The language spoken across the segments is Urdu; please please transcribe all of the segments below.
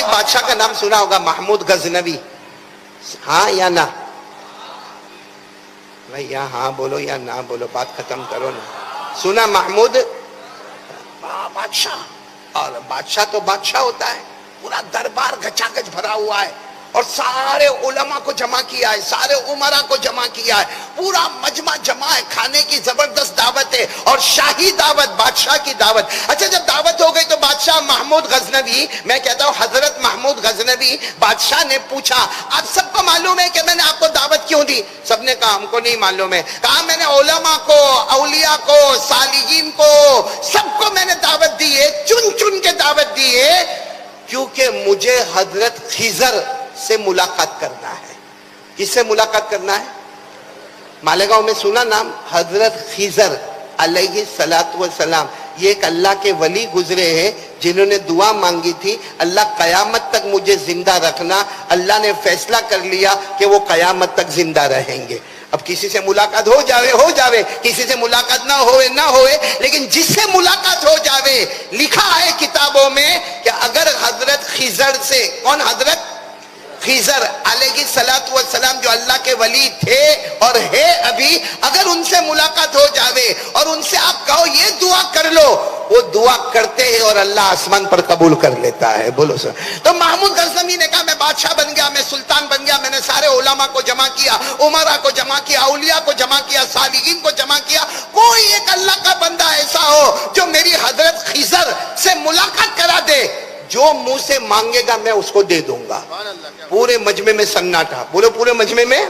بادشاہ کا نام سنا ہوگا محمود غزنوی، ہاں یا نہ؟ بھائی یا ہاں بولو یا نہ بولو، بات ختم کرو نا. سنا محمود بادشاہ؟ اور بادشاہ تو بادشاہ ہوتا ہے، پورا دربار گچا گچ بھرا ہوا ہے، اور سارے علماء کو جمع کیا ہے، سارے عمرا کو جمع کیا ہے، پورا مجمع جمع ہے، کھانے کی زبردست دعوت ہے، اور شاہی دعوت، بادشاہ کی دعوت. اچھا جب دعوت ہو گئی تو بادشاہ محمود غزنوی، میں کہتا ہوں حضرت محمود غزنوی، بادشاہ نے پوچھا آپ سب کو معلوم ہے کہ میں نے آپ کو دعوت کیوں دی؟ سب نے کہا ہم کو نہیں معلوم ہے. کہا میں نے علماء کو، اولیاء کو، صالحین کو، سب کو میں نے دعوت دی ہے، چن چن کے دعوت دی ہے، کیونکہ مجھے حضرت خضر سے ملاقات کرنا ہے. کس سے ملاقات کرنا ہے؟ مالیگاؤں میں سنا نام حضرت خضر علیہ السلام. یہ ایک اللہ کے ولی گزرے ہیں جنہوں نے دعا مانگی تھی اللہ قیامت تک مجھے زندہ رکھنا. اللہ نے فیصلہ کر لیا کہ وہ قیامت تک زندہ رہیں گے. اب کسی سے ملاقات ہو جاوے، کسی سے ملاقات نہ ہوئے، لیکن جس سے ملاقات ہو جاوے، لکھا ہے کتابوں میں کہ اگر حضرت خضر سے، کون حضرت خضر علیہ السلام جو اللہ کے ولی تھے اور ہے ابھی، اگر ان سے ملاقات ہو جاوے اور ان سے آپ کہو یہ دعا کر لو، وہ دعا کرتے ہیں اور اللہ آسمان پر قبول کر لیتا ہے. بولو سر. تو محمود غزنوی نے کہا میں بادشاہ بن گیا، میں سلطان بن گیا، میں نے سارے علماء کو جمع کیا، عمرا کو جمع کیا، اولیاء کو جمع کیا، صالحین کو جمع کیا، کوئی ایک اللہ کا بندہ ایسا ہو جو میری حضرت خضر سے ملاقات کرا دے، جو منہ سے مانگے گا میں اس کو دے دوں گا. پورے مجمع میں سناٹا. بولو پورے مجمع میں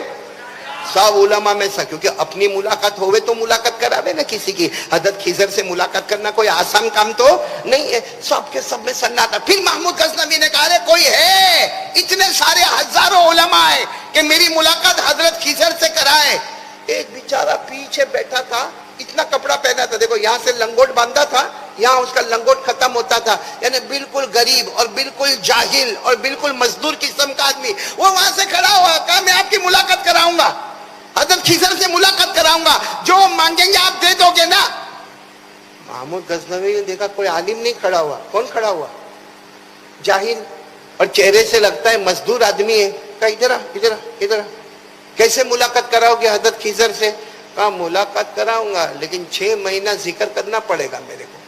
سب علماء میں سا، کیونکہ اپنی ملاقات ہوئے تو ملاقات کراوے نا کسی کی. حضرت خضر سے ملاقات کرنا کوئی آسان کام تو نہیں ہے. سب کے سب میں سناٹا. پھر محمود غزنوی نے کہا رے کوئی ہے، اتنے سارے ہزاروں علماء ہے کہ میری ملاقات حضرت خضر سے کرائے. ایک بیچارہ پیچھے بیٹھا تھا، اتنا کپڑا پہنا تھا، دیکھو یہاں سے لنگوٹ باندھا تھا، یہاں اس کا لنگوٹ ختم ہوتا تھا، یعنی بالکل غریب اور بالکل جاہل اور بالکل مزدور قسم کا آدمی. وہ وہاں سے کھڑا ہوا، کہا میں آپ کی ملاقات کراؤں گا، حضرت خضر سے ملاقات کراؤں گا، جو مانگیں گے آپ دے دو گے نا. محمود غزنوی نے دیکھا کوئی عالم نہیں کھڑا ہوا. کون کھڑا ہوا؟ جاہل، اور چہرے سے لگتا ہے مزدور آدمی ہے. کہا ادھر کیسے ملاقات کراؤ گے حضرت خضر سے؟ کہا ملاقات کراؤں گا لیکن 6 مہینہ ذکر کرنا پڑے گا میرے کو.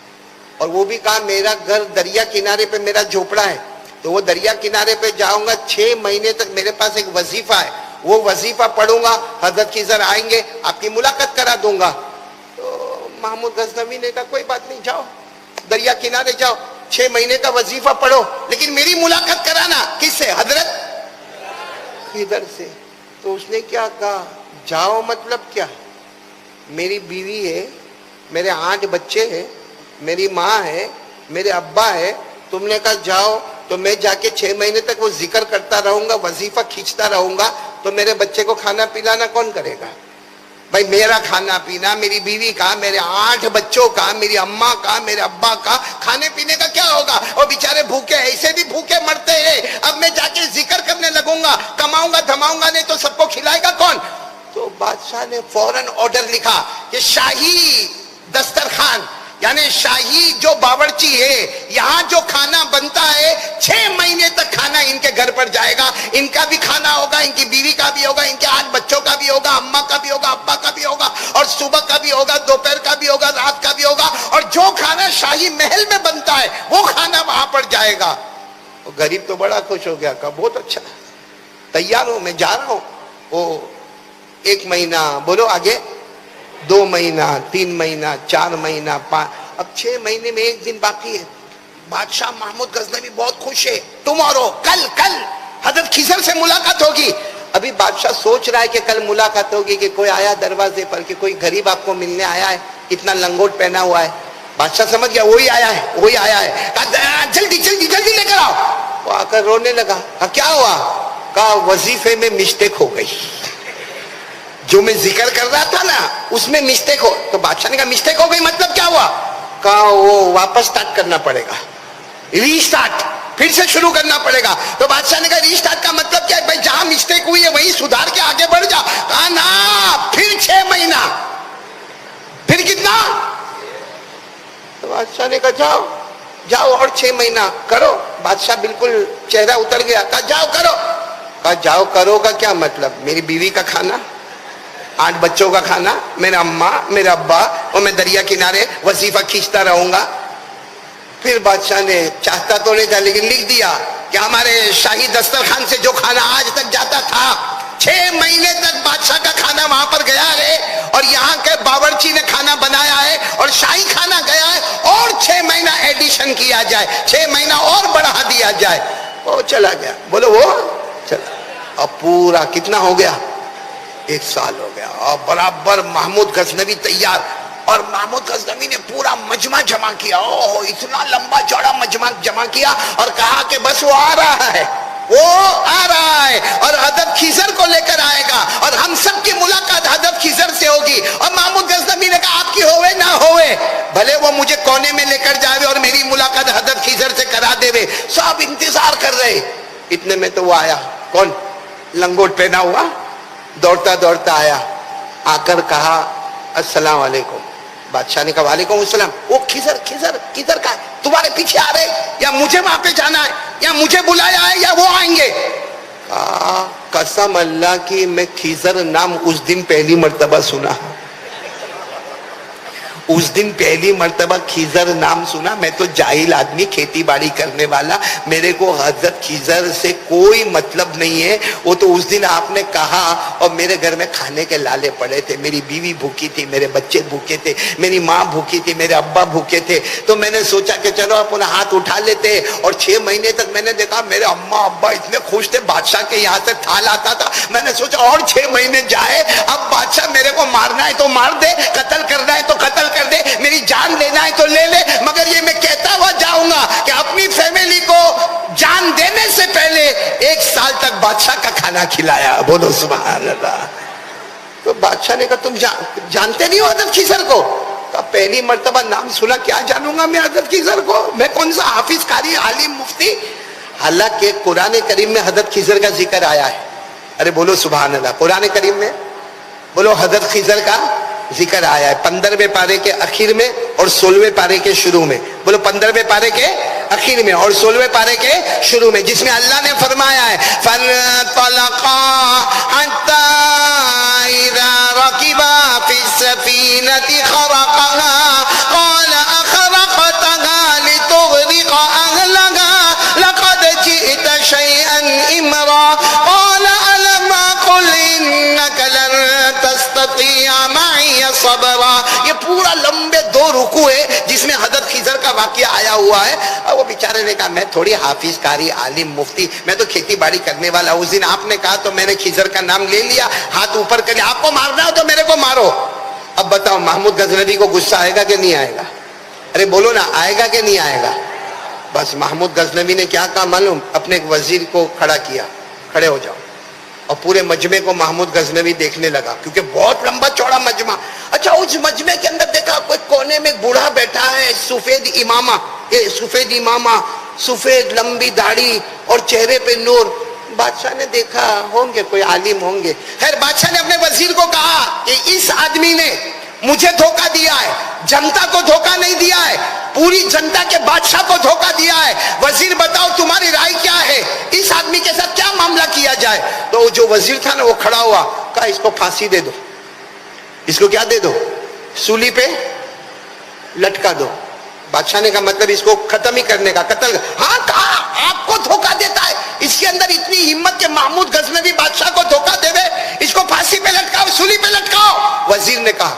اور وہ بھی کہا میرا گھر دریا کنارے پہ میرا جھوپڑا ہے، تو وہ دریا کنارے پہ جاؤں گا، 6 مہینے تک میرے پاس ایک وظیفہ ہے، وہ وظیفہ پڑھوں گا، حضرت خضر آئیں گے آپ کی ملاقات کرا دوں گا. تو محمود غزنوی نے کہا کوئی بات نہیں، جاؤ دریا کنارے جاؤ، 6 مہینے کا وظیفہ پڑھو، لیکن میری ملاقات کرانا. کس سے؟ حضرت خضر سے. تو اس نے کیا کہا، جاؤ مطلب کیا؟ میری بیوی ہے، میرے 8 بچے ہیں، میری ماں ہے، میرے ابا ہے، تم نے کہا جاؤ، تو میں جا کے 6 مہینے تک وہ ذکر کرتا رہوں گا، وظیفہ کھینچتا رہوں گا، تو میرے بچے کو کھانا پلانا کون کرے گا؟ بھائی میرا کھانا پینا، میری بیوی کا، میرے 8 بچوں کا، میری اماں کا، میرے ابا کا کھانے پینے کا کیا ہوگا؟ وہ بیچارے بھوکے، ایسے بھی بھوکے مرتے ہیں. اب میں جا کے ذکر کرنے لگوں گا، کماؤں گا دھماؤں گا نہیں تو سب کو کھلائے گا کون؟ تو بادشاہ نے فوراً آرڈر لکھا کہ شاہی دسترخوان، یعنی شاہی جو باورچی ہے، یہاں جو کھانا بنتا ہے 6 مہینے تک کھانا ان کے گھر پر جائے گا. ان کا بھی کھانا ہوگا، ان کی بیوی کا بھی ہوگا، ان کے 8 بچوں کا بھی ہوگا، اماں کا بھی ہوگا، ابا کا بھی ہوگا، اور صبح کا بھی ہوگا، دوپہر کا بھی ہوگا، رات کا بھی ہوگا. اور جو کھانا شاہی محل میں بنتا ہے وہ کھانا وہاں پر جائے گا. وہ غریب تو بڑا خوش ہو گیا، کہا بہت اچھا، تیار ہوں، میں جا رہا ہوں. وہ 1 مہینہ، بولو آگے، 2 مہینہ، 3 مہینہ، 4 مہینہ، 5، اب 6 مہینے میں 1 دن باقی ہے. بادشاہ محمود غزنوی بہت خوش ہے. ٹمارو، کل حضرت خضر سے ملاقات ہوگی. ابھی بادشاہ سوچ رہا ہے کہ کل ملاقات ہوگی کہ کوئی آیا دروازے پر، کہ کوئی غریب آپ کو ملنے آیا ہے، اتنا لنگوٹ پہنا ہوا ہے. بادشاہ سمجھ گیا وہی آیا ہے. کہا جلدی لے کر آؤ. وہ آ کر رونے لگا. کہا کیا ہوا؟ کہا وظیفے میں مسٹیک ہو گئی، جو میں ذکر کر رہا تھا نا اس میں مسٹیک ہو. تو بادشاہ نے کہا مسٹیک ہو گئی مطلب کیا ہوا؟ کہا وہ واپس سٹارٹ کرنا پڑے گا، ری سٹارٹ، پھر سے شروع کرنا پڑے گا. تو بادشاہ نے کہا ری سٹارٹ کا مطلب کیا ہے؟ بھائی جہاں مسٹیک ہوئی ہے وہیں سدھار کے آگے بڑھ جا. کہا نا، پھر 6 مہینہ، پھر کتنا؟ تو بادشاہ نے کہا جاؤ. جاؤ اور 6 مہینہ کرو. بادشاہ بالکل چہرہ اتر گیا. کہا جاؤ کرو. کہا جاؤ کرو کا کیا مطلب؟ میری بیوی کا کھانا، 8 بچوں کا کھانا، میرا اماں میرا ابا، اور میں دریا کنارے وظیفہ کھینچتا رہوں گا. پھر بادشاہ نے چاہتا تو نہیں تھا لیکن لکھ دیا کہ ہمارے شاہی دسترخوان سے جو کھانا آج تک جاتا تھا 6 مہینے تک بادشاہ کا کھانا وہاں پر گیا ہے، اور یہاں کے باورچی نے کھانا بنایا ہے اور شاہی کھانا گیا ہے، اور 6 مہینہ ایڈیشن کیا جائے، 6 مہینہ اور بڑھا دیا جائے. وہ چلا گیا. بولو وہ چلا. اب پورا کتنا ہو گیا؟ 1 سال ہو گیا. اور برابر محمود غزنوی تیار. اور محمود غزنوی نے پورا مجمع جمع کیا. اوہ اتنا لمبا چوڑا مجمع جمع کیا اور کہا کہ بس وہ آ رہا ہے، وہ آ رہا ہے، اور حضرت خضر کو لے کر آئے گا، اور ہم سب کی ملاقات حضرت خضر سے ہوگی. اور محمود غزنوی نے کہا آپ کی ہوئے نہ ہوئے، بھلے وہ مجھے کونے میں لے کر جاوے اور میری ملاقات حضرت خضر سے کرا دے. سب انتظار کر رہے. اتنے میں تو وہ آیا. کون؟ لنگوٹ پہنا ہوا دوڑتا دوڑتا آیا. آ کر کہا السلام علیکم. بادشاہ نے کہا وعلیکم السلام. وہ خضر کدھر کا ہے؟ تمہارے پیچھے آ رہے یا مجھے وہاں پہ جانا ہے یا مجھے بلایا ہے یا وہ آئیں گے؟ کہا قسم اللہ کی میں خضر نام اس دن پہلی مرتبہ سنا. اس دن پہلی مرتبہ خضر نام سنا. میں تو جاہل آدمی، کھیتی باڑی کرنے والا، میرے کو حضرت خضر سے کوئی مطلب نہیں ہے. وہ تو اس دن آپ نے کہا اور میرے گھر میں کھانے کے لالے پڑے تھے. میری بیوی بھوکی تھی، میرے بچے بھوکے تھے، میری ماں بھوکی تھی، میرے ابا بھوکے تھے. تو میں نے سوچا کہ چلو اپنا ہاتھ اٹھا لیتے. اور 6 مہینے تک میں نے دیکھا میرے اماں ابا اتنے خوش تھے، بادشاہ کے یہاں سے تھال آتا تھا. میں نے سوچا اور 6 مہینے جائے، اب بادشاہ میرے کو مارنا ہے تو مار دے، قتل کرنا ہے تو قتل کر دے، میری جان لینا ہے تو لے لے، مگر یہ میں کہتا ہوا جاؤں گا کہ اپنی فیملی کو جان دینے سے پہلے 1 سال تک بادشاہ کا کھانا کھلایا. بولو سبحان اللہ. تو بادشاہ نے کہا تم جانتے نہیں ہو حضرت خضر کو؟ کہا پہلی مرتبہ نام سنا، کیا جانوں گا میں حضرت خضر کو؟ میں کون سا حافظ، قاری، عالم، مفتی؟ حالانکہ قرآن کریم میں حضرت خضر کا ذکر آیا ہے. ارے بولو سبحان اللہ. قرآن کریم میں بولو حضرت خضر کا ذکر آیا ہے 15ویں پارے کے اخیر میں اور 16ویں پارے کے شروع میں. بولو 15ویں پارے کے اخیر میں اور 16ویں پارے کے شروع میں، جس میں اللہ نے فرمایا ہے فَانْطَلَقَا حَتَّى إِذَا رَكِبَا فِي السَّفِينَةِ خَرَقَهَا قَالَ أَخْرَقْتَهَا لِتُغْرِقَ أَهْلَهَا لَقَدْ جِئْتَ شَيْئًا إِمْرًا قَالَ أَلَمْ أَقُلْ إِنَّكَ لَن تَسْتَطِيعَ مَعِيَ صَبْرًا. یہ پورا لمبے 2 رکوع ہے جس میں حضرت خضر کا واقعہ آیا ہوا ہے. اور وہ بیچارے نے کہا میں تھوڑی حافظ، قاری، عالم، مفتی، میں تو کھیتی باڑی کرنے والا. اس دن آپ نے کہا تو میں نے خضر کا نام لے لیا، ہاتھ اوپر کر لیا. آپ کو مارنا ہو تو میرے کو مارو. اب بتاؤ محمود غزنوی کو غصہ آئے گا کہ نہیں آئے گا؟ ارے بولو نا، آئے گا کہ نہیں آئے گا؟ بس محمود غزنوی نے کیا کہا معلوم؟ اپنے ایک وزیر کو کھڑا کیا، کھڑے ہو جاؤ. اور پورے مجمع کو محمود غزنوی دیکھنے لگا کیونکہ بہت لمبا چوڑا مجمع. اچھا اس مجمع کے اندر دیکھا کوئی کونے میں بوڑھا بیٹھا ہے، سفید امامہ، سفید لمبی داڑھی اور چہرے پہ نور. بادشاہ نے دیکھا ہوں گے کوئی عالم ہوں گے. خیر بادشاہ نے اپنے وزیر کو کہا کہ اس آدمی نے مجھے دھوکہ دیا ہے، جنتا کو دھوکہ نہیں دیا ہے، پوری جنتا کے بادشاہ کو دھوکہ دیا ہے. وزیر بتاؤ تمہاری رائے کیا ہے، اس آدمی کے ساتھ کیا معاملہ کیا جائے؟ تو جو وزیر تھا نا وہ کھڑا ہوا، کہا اس کو پھانسی دے دو. اس کو کیا دے دو؟ سولی پہ لٹکا دو. بادشاہ نے کہا مطلب اس کو ختم ہی کرنے کا، قتل. ہاں کہا آپ کو دھوکہ دیتا ہے، اس کے اندر اتنی ہمت کہ محمود غزنوی بادشاہ کو دھوکہ دے دے، اس کو پھانسی پہ لٹکاؤ، سولی پہ لٹکاؤ. وزیر نے کہا.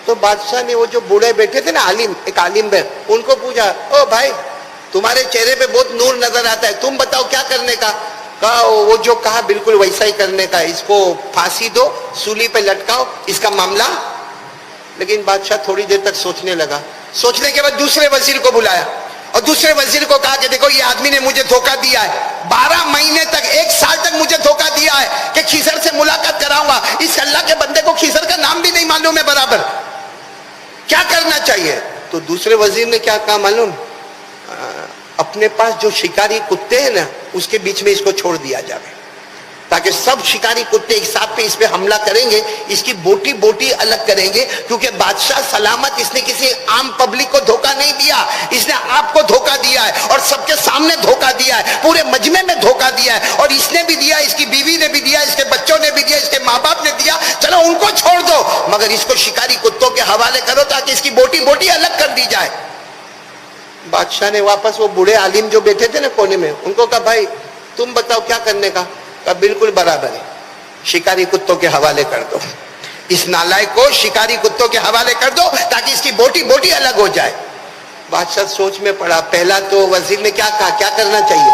تو بادشاہ نے وہ جو بوڑھے بیٹھے تھے نا عالم، ایک عالم بے، ان کو پوچھا او بھائی تمہارے چہرے پہ بہت نور نظر آتا ہے، تم بتاؤ کیا کرنے کا؟ کہا وہ جو کہا بالکل ویسا ہی کرنے کا، اس کو پھانسی دو، سولی پہ لٹکاؤ، اس کا معاملہ. لیکن بادشاہ تھوڑی دیر تک سوچنے لگا. سوچنے کے بعد دوسرے وزیر کو بلایا اور دوسرے وزیر کو کہا کہ دیکھو یہ آدمی نے مجھے دھوکہ دیا ہے، 12 مہینے تک 1 سال تک مجھے دھوکہ دیا ہے کہ خضر سے ملاقات کراؤں گا. اس اللہ کے بندے کو خضر کا نام بھی نہیں معلوم ہے برابر، کیا کرنا چاہیے؟ تو دوسرے وزیر نے کیا کہا معلوم؟ اپنے پاس جو شکاری کتے ہیں نا اس کے بیچ میں اس کو چھوڑ دیا جائے. تاکہ سب شکاری کتے ایک ساتھ پہ اس پہ حملہ کریں گے، اس کی بوٹی بوٹی الگ کریں گے، کیونکہ بادشاہ سلامت، اس نے کسی عام پبلک کو دھوکہ نہیں دیا، اس نے آپ کو دھوکہ دیا ہے اور سب کے سامنے دھوکہ دیا ہے، پورے مجمع میں دھوکہ دیا ہے، اور اس نے بھی دیا، اس کی بیوی نے بھی دیا، اس کے بچوں نے بھی دیا، اس کے ماں باپ نے دیا، چلو ان کو چھوڑ دو، مگر اس کو شکاری کتوں کے حوالے کرو تاکہ اس کی بوٹی بوٹی الگ کر دی جائے۔ بادشاہ نے واپس وہ بوڑھے عالم جو بیٹھے تھے نا کونے میں، ان کو کہا بھائی تم بتاؤ کیا کرنے کا؟ کہا بالکل برابر ہے، شکاری کتوں کے حوالے کر دو، اس نالائق کو شکاری کتوں کے حوالے کر دو تاکہ اس کی بوٹی بوٹی الگ ہو جائے۔ بادشاہ سوچ میں پڑا، پہلا تو وزیر نے کیا کہا، کیا کرنا چاہیے؟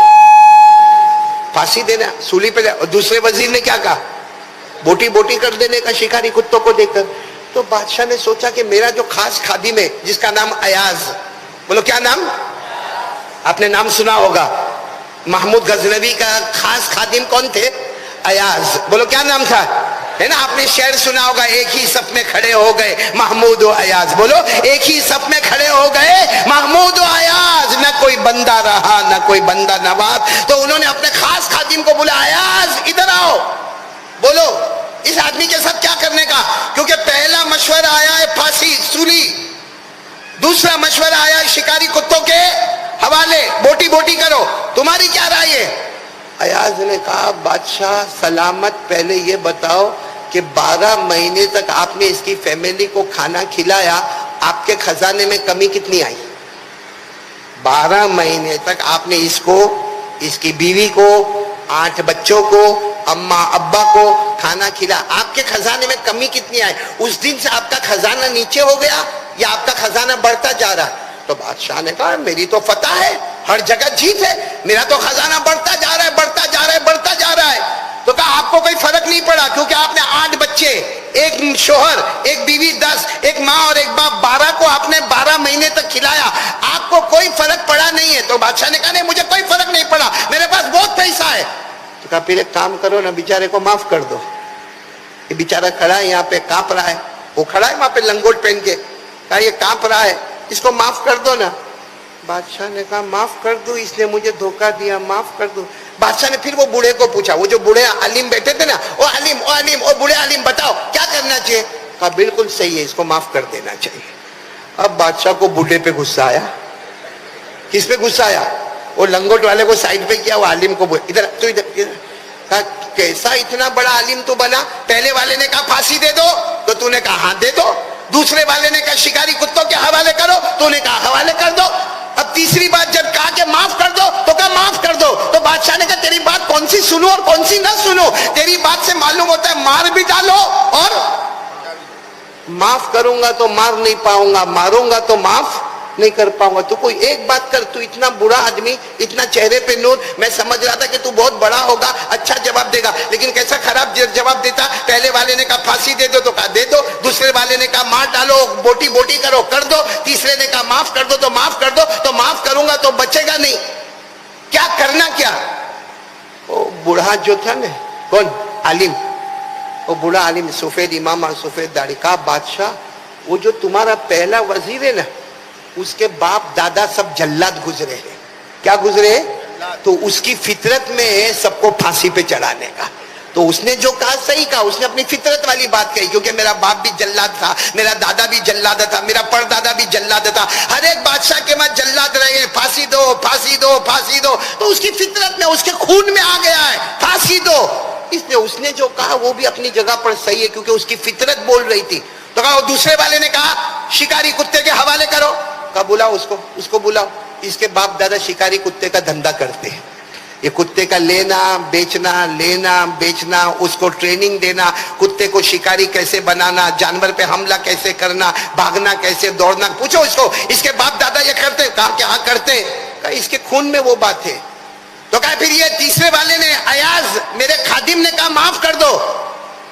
پھانسی دینا، سولی پہ، اور دوسرے وزیر نے کیا کہا؟ بوٹی بوٹی کر دینے کا شکاری کتوں کو دیکھ کر۔ تو بادشاہ نے سوچا کہ میرا جو خاص خادم ہے جس کا نام ایاز، بولو کیا نام؟ آپ نے نام سنا ہوگا، محمود غزنوی کا خاص خادم کون تھے؟ ایاز، بولو کیا نام تھا؟ ہے نا، آپ نے شعر سنا ہوگا، ایک ہی صف میں کھڑے ہو گئے محمود و ایاز، بولو ایک ہی صف میں کھڑے ہو گئے محمود و ایاز، نہ کوئی بندہ رہا نہ کوئی بندہ نواز۔ تو انہوں نے اپنے خاص خادم کو بولا، ایاز ادھر آؤ، بولو اس آدمی کے ساتھ کیا کرنے کا؟ کیونکہ پہلا مشورہ آیا ہے پھانسی، سولی، دوسرا مشورہ آیا ہے شکاری کتوں کے حوالے، بوٹی بوٹی کرو، تمہاری کیا رائے ہے؟ ایاز نے کہا بادشاہ سلامت، پہلے یہ بتاؤ کہ 12 مہینے تک آپ نے اس کی فیملی کو کھانا کھلایا، آپ کے خزانے میں کمی کتنی آئی؟ 12 مہینے تک آپ نے اس کو، اس کی بیوی کو، 8 بچوں کو، اماں ابا کو کھانا کھلا، آپ کے خزانے میں کمی کتنی آئی؟ اس دن سے آپ کا خزانہ نیچے ہو گیا یا آپ کا خزانہ بڑھتا جا رہا ہے؟ تو بادشاہ نے کہا میری تو فتح ہے، ہر جگہ جیت ہے، میرا تو خزانہ بڑھتا جا رہا ہے، بڑھتا جا رہا ہے، بڑھتا جا رہا ہے۔ تو کہا آپ کو کوئی فرق نہیں پڑا کیونکہ آپ نے 8 بچے، ایک شوہر، ایک بیوی 10، ایک ماں اور ایک باپ 12 کو آپ نے 12 مہینے تک کھلایا، آپ کو کوئی فرق پڑا نہیں ہے۔ تو بادشاہ نے کہا نہیں مجھے کوئی فرق نہیں پڑا، میرے پاس بہت پیسہ ہے۔ تو کہا پھر ایک کام کرو نا، بیچارے کو معاف کر دو، یہ بیچارہ کھڑا ہے یہاں پہ کانپ رہا ہے، وہ کھڑا ہے وہاں پہ لنگوٹ پہن کے، کہا یہ کانپ رہا ہے، اس کو معاف کر دو نا۔ بادشاہ نے کہا معاف کر دو، اس نے مجھے دھوکہ دیا، معاف کر دو۔ بادشاہ نے پھر وہ بوڑھے کو پوچھا، وہ جو بوڑھے عالم بیٹھے تھے نا، او عالم او بوڑھے عالم بتاؤ کیا کرنا چاہیے؟ کہا بالکل صحیح ہے، اس کو معاف کر دینا چاہیے۔ اب بادشاہ کو بوڑھے پہ غصہ آیا۔ کس پہ غصہ آیا؟ وہ لنگوٹ والے کو سائڈ پہ کیا، وہ عالم کو ادھر تو ادھر، کہا کیسا اتنا بڑا عالم تو بنا؟ پہلے والے نے کہا پھانسی دے دو تو تو نے کہا ہاں دے دو، دوسرے والے نے کہا شکاری کتوں کے حوالے کرو تو نے کہا حوالے کر دو، اب تیسری بات جب کہا کہ معاف کر دو تو کہا معاف کر دو۔ تو بادشاہ نے کہا تیری بات کون سی سنوں اور کون سی نہ سنوں؟ تیری بات سے معلوم ہوتا ہے مار بھی ڈالو اور معاف کروں گا تو مار نہیں پاؤں گا، ماروں گا تو معاف نہیں کر پاؤں گا۔ تو کوئی ایک بات کر، تو اتنا بڑا آدمی، اتنا چہرے پہ نور، میں سمجھ رہا تھا کہ تو بہت بڑا ہوگا، اچھا جواب دے گا، لیکن کیسا خراب جواب دیتا۔ پہلے والے نے کہا پھانسی دے دو تو کہا دے دو، دوسرے والے نے کہا مار ڈالو، بوٹی بوٹی کرو، کر دو، تیسرے نے کہا معاف کر دو تو معاف کر دو، تو معاف کروں گا تو بچے گا نہیں، کیا کرنا کیا؟ وہ بوڑھا جو تھا نا، کون؟ عالم، وہ بوڑھا عالم، سفید امامہ، سفید داڑھی، کہا بادشاہ وہ جو تمہارا پہلا وزیر ہے نا، اس کے باپ دادا سب جلاد گزرے ہیں۔ کیا گزرے؟ تو اس کی فطرت میں ہے سب کو پھانسی پہ چڑھانے کا۔ تو اس نے جو کہا صحیح کہا، اس نے اپنی فطرت والی بات کہی، کیونکہ میرا باپ بھی جلاد تھا، میرا دادا بھی جلاد تھا، میرا پردادا بھی جلاد تھا، ہر ایک بادشاہ کے بعد جلاد رہے ہیں، پھانسی دو پھانسی دو پھانسی دو، تو اس کی فطرت میں، اس کے خون میں آ گیا ہے پھانسی دو۔ اس نے جو کہا وہ بھی اپنی جگہ پر صحیح ہے، کیونکہ اس کی فطرت بول رہی تھی۔ تو کہا دوسرے والے نے کہا شکاری کتے کے حوالے کرو، کہا بلاؤ اس کو بلاؤ، اس کے باپ دادا شکاری کتے کا دھندا کرتے ہیں، یہ کتے کا لینا بیچنا، اس کو ٹریننگ دینا، کتے کو شکاری کیسے بنانا، جانور پہ حملہ کیسے کرنا، بھاگنا کیسے، دوڑنا، پوچھو اس کو اس کے باپ دادا یہ کرتے؟ کہا کہ ہاں کرتے، کہا اس کے خون میں وہ بات ہے۔ تو کہا پھر یہ تیسرے والے نے، ایاز میرے خادم نے کہا معاف کر دو،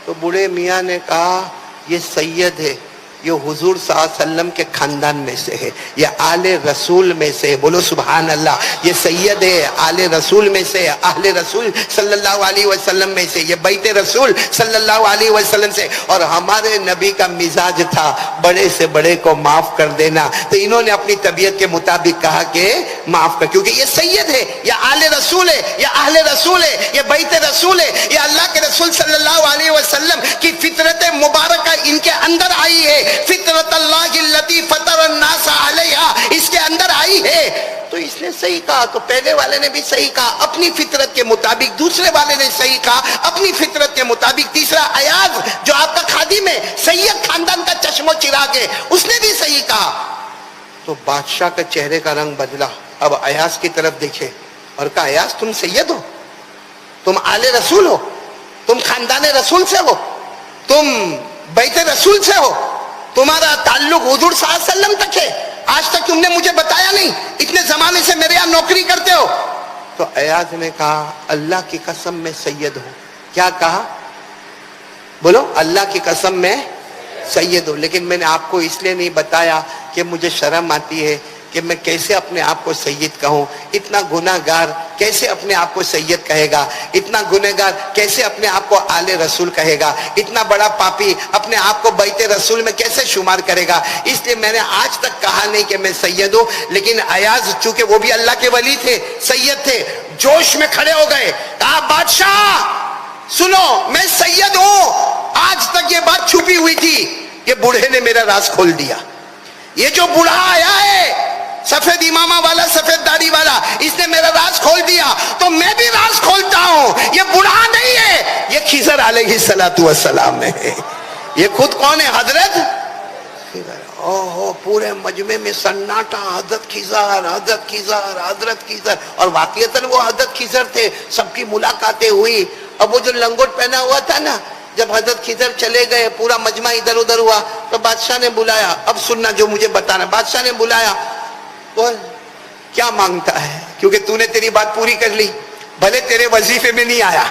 تو بوڑھے میاں نے کہا یہ سید ہے، یہ حضور صلی اللہ علیہ وسلم کے خاندان میں سے ہے، یہ آل رسول میں سے ہے، بولو سبحان اللہ، یہ سید ہے، آل رسول میں سے، اہل رسول صلی اللہ علیہ وسلم میں سے، یہ بیت رسول صلی اللہ علیہ وسلم سے. اور ہمارے نبی کا مزاج تھا بڑے سے بڑے کو معاف کر دینا، تو انہوں نے اپنی طبیعت کے مطابق کہا کہ معاف کر، کیونکہ یہ سید ہے، یہ آل رسول ہے، یہ اہل رسول ہے، یہ بیت رسول ہے، یہ اللہ کے رسول صلی اللہ علیہ وسلم کی فطرت مبارکہ ان کے اندر آئی ہے، فطرت اللہ التی فطر الناس علیہا اس کے اندر آئی ہے. تو اس نے صحیح کہا، تو پہلے والے نے بھی صحیح کہا اپنی فطرت کے مطابق، دوسرے والے نے صحیح کہا اپنی فطرت کے مطابق، تیسرا ایاز جو آپ کا خادم ہے، سید خاندان کا چشم و چراغ ہے، اس نے بھی صحیح کہا. تو بادشاہ کا چہرے کا رنگ بدلا، اب ایاز کی طرف دیکھے اور کہا ایاز تم سید ہو، تم آل رسول ہو، تم خاندان رسول سے ہو، تم بیت رسول سے ہو، تمہارا تعلق حضور صلی اللہ علیہ وسلم تک ہے، آج تک تم نے مجھے بتایا نہیں، اتنے زمانے سے میرے یہاں نوکری کرتے ہو. تو ایاز نے کہا اللہ کی قسم میں سید ہوں. کیا کہا؟ بولو اللہ کی قسم میں سید ہوں، لیکن میں نے آپ کو اس لیے نہیں بتایا کہ مجھے شرم آتی ہے کہ میں کیسے اپنے آپ کو سید کہوں. اتنا گناہ گار کیسے اپنے آپ کو سید کہے گا؟ اتنا گناہ گار کیسے اپنے آپ کو آل رسول کہے گا؟ اتنا بڑا پاپی اپنے آپ کو بیت رسول میں کیسے شمار کرے گا؟ اس لیے میں نے آج تک کہا نہیں کہ میں سید ہوں. لیکن ایاز چونکہ وہ بھی اللہ کے ولی تھے، سید تھے، جوش میں کھڑے ہو گئے، کہا بادشاہ سنو میں سید ہوں، آج تک یہ بات چھپی ہوئی تھی، یہ بوڑھے نے میرا راز کھول دیا. یہ جو بوڑھا آیا ہے سفید امامہ والا، سفید داڑھی والا، اس نے میرا راز کھول دیا، تو میں بھی راز کھولتا ہوں. یہ بوڑھا نہیں ہے، یہ خضر علیہ السلام ہے. یہ خود کون ہے؟ حضرت خضر. اوہو پورے مجمع میں سناٹا، حضرت خضر، حضرت خضر، حضرت خضر. اور واقعتاً وہ حضرت خضر تھے، سب کی ملاقاتیں ہوئی. اب وہ جو لنگوٹ پہنا ہوا تھا نا، جب حضرت خضر چلے گئے پورا مجمع ادھر ادھر ہوا، تو بادشاہ نے بلایا، اب سننا جو مجھے بتانا. بادشاہ نے بلایا، بول کیا مانگتا ہے؟ کیونکہ تو نے تیری بات پوری کر لی، بھلے تیرے وظیفے میں نہیں آیا،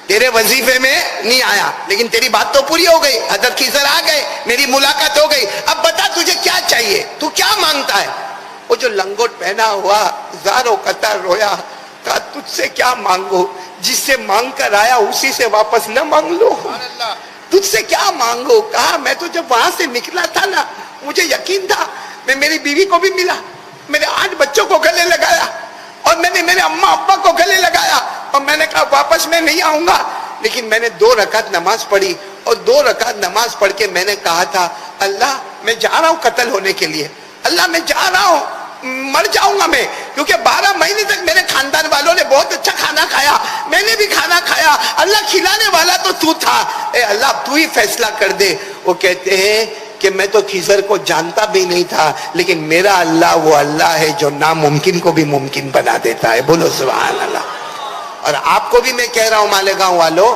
تیرے وظیفے میں نہیں آیا، لیکن تیری بات تو پوری ہو گئی، حضرت خضر آ گئے، میری ملاقات ہو گئی، اب بتا تجھے کیا چاہیے، تو کیا مانگتا ہے؟ وہ جو لنگوٹ پہنا ہوا زاروں قطر رویا، کہا تجھ سے کیا مانگو، جس سے مانگ کر آیا اسی سے واپس نہ مانگ لو، تجھ سے کیا مانگو. کہا میں تو جب وہاں سے نکلا تھا نا، مجھے یقین تھا، میں میری بیوی کو بھی ملا، میرے 8 بچوں کو گلے لگایا، اور میں نے میرے اماں ابا کو گلے لگایا، اور میں نے کہا واپس میں نہیں آؤں گا. لیکن میں نے 2 رکعت نماز پڑھی، اور 2 رکعت نماز پڑھ کے میں نے کہا تھا اللہ میں جا رہا ہوں قتل ہونے کے لیے، اللہ میں جا رہا ہوں، مر جاؤں گا میں، کیونکہ 12 مہینے تک میرے خاندان والوں نے بہت اچھا کھانا کھایا، میں نے بھی کھانا کھایا، اللہ کھلانے والا تو تھا، اے اللہ تو ہی فیصلہ کر دے. وہ کہتے ہیں کہ میں تو خضر کو جانتا بھی نہیں تھا، لیکن میرا اللہ وہ اللہ ہے جو ناممکن کو بھی ممکن بنا دیتا ہے. بولو سبحان اللہ. اور آپ کو بھی میں کہہ رہا ہوں مالیگاؤں والوں،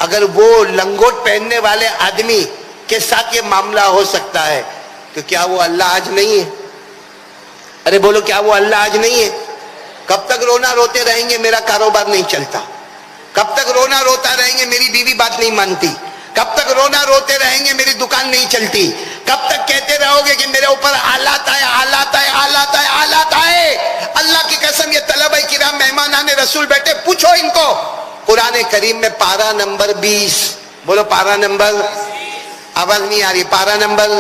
اگر وہ لنگوٹ پہننے والے آدمی کے ساتھ یہ معاملہ ہو سکتا ہے تو کیا وہ اللہ آج نہیں ہے؟ ارے بولو کیا وہ اللہ آج نہیں ہے؟ کب تک رونا روتے رہیں گے میرا کاروبار نہیں چلتا؟ کب تک رونا روتا رہیں گے میری بیوی بات نہیں مانتی؟ کب تک رونا روتے رہیں گے میری دکان نہیں چلتی؟ کب تک کہتے رہو گے کہ میرے اوپر آلات آئے، آلات آئے، آلات آئے، آلات آئے؟ اللہ کی قسم یہ طلبہ کرام مہمانان رسول بیٹھے، پوچھو ان کو. قرآن کریم میں پارہ نمبر 20، بولو پارہ نمبر، آواز نہیں آ رہی، پارہ نمبر،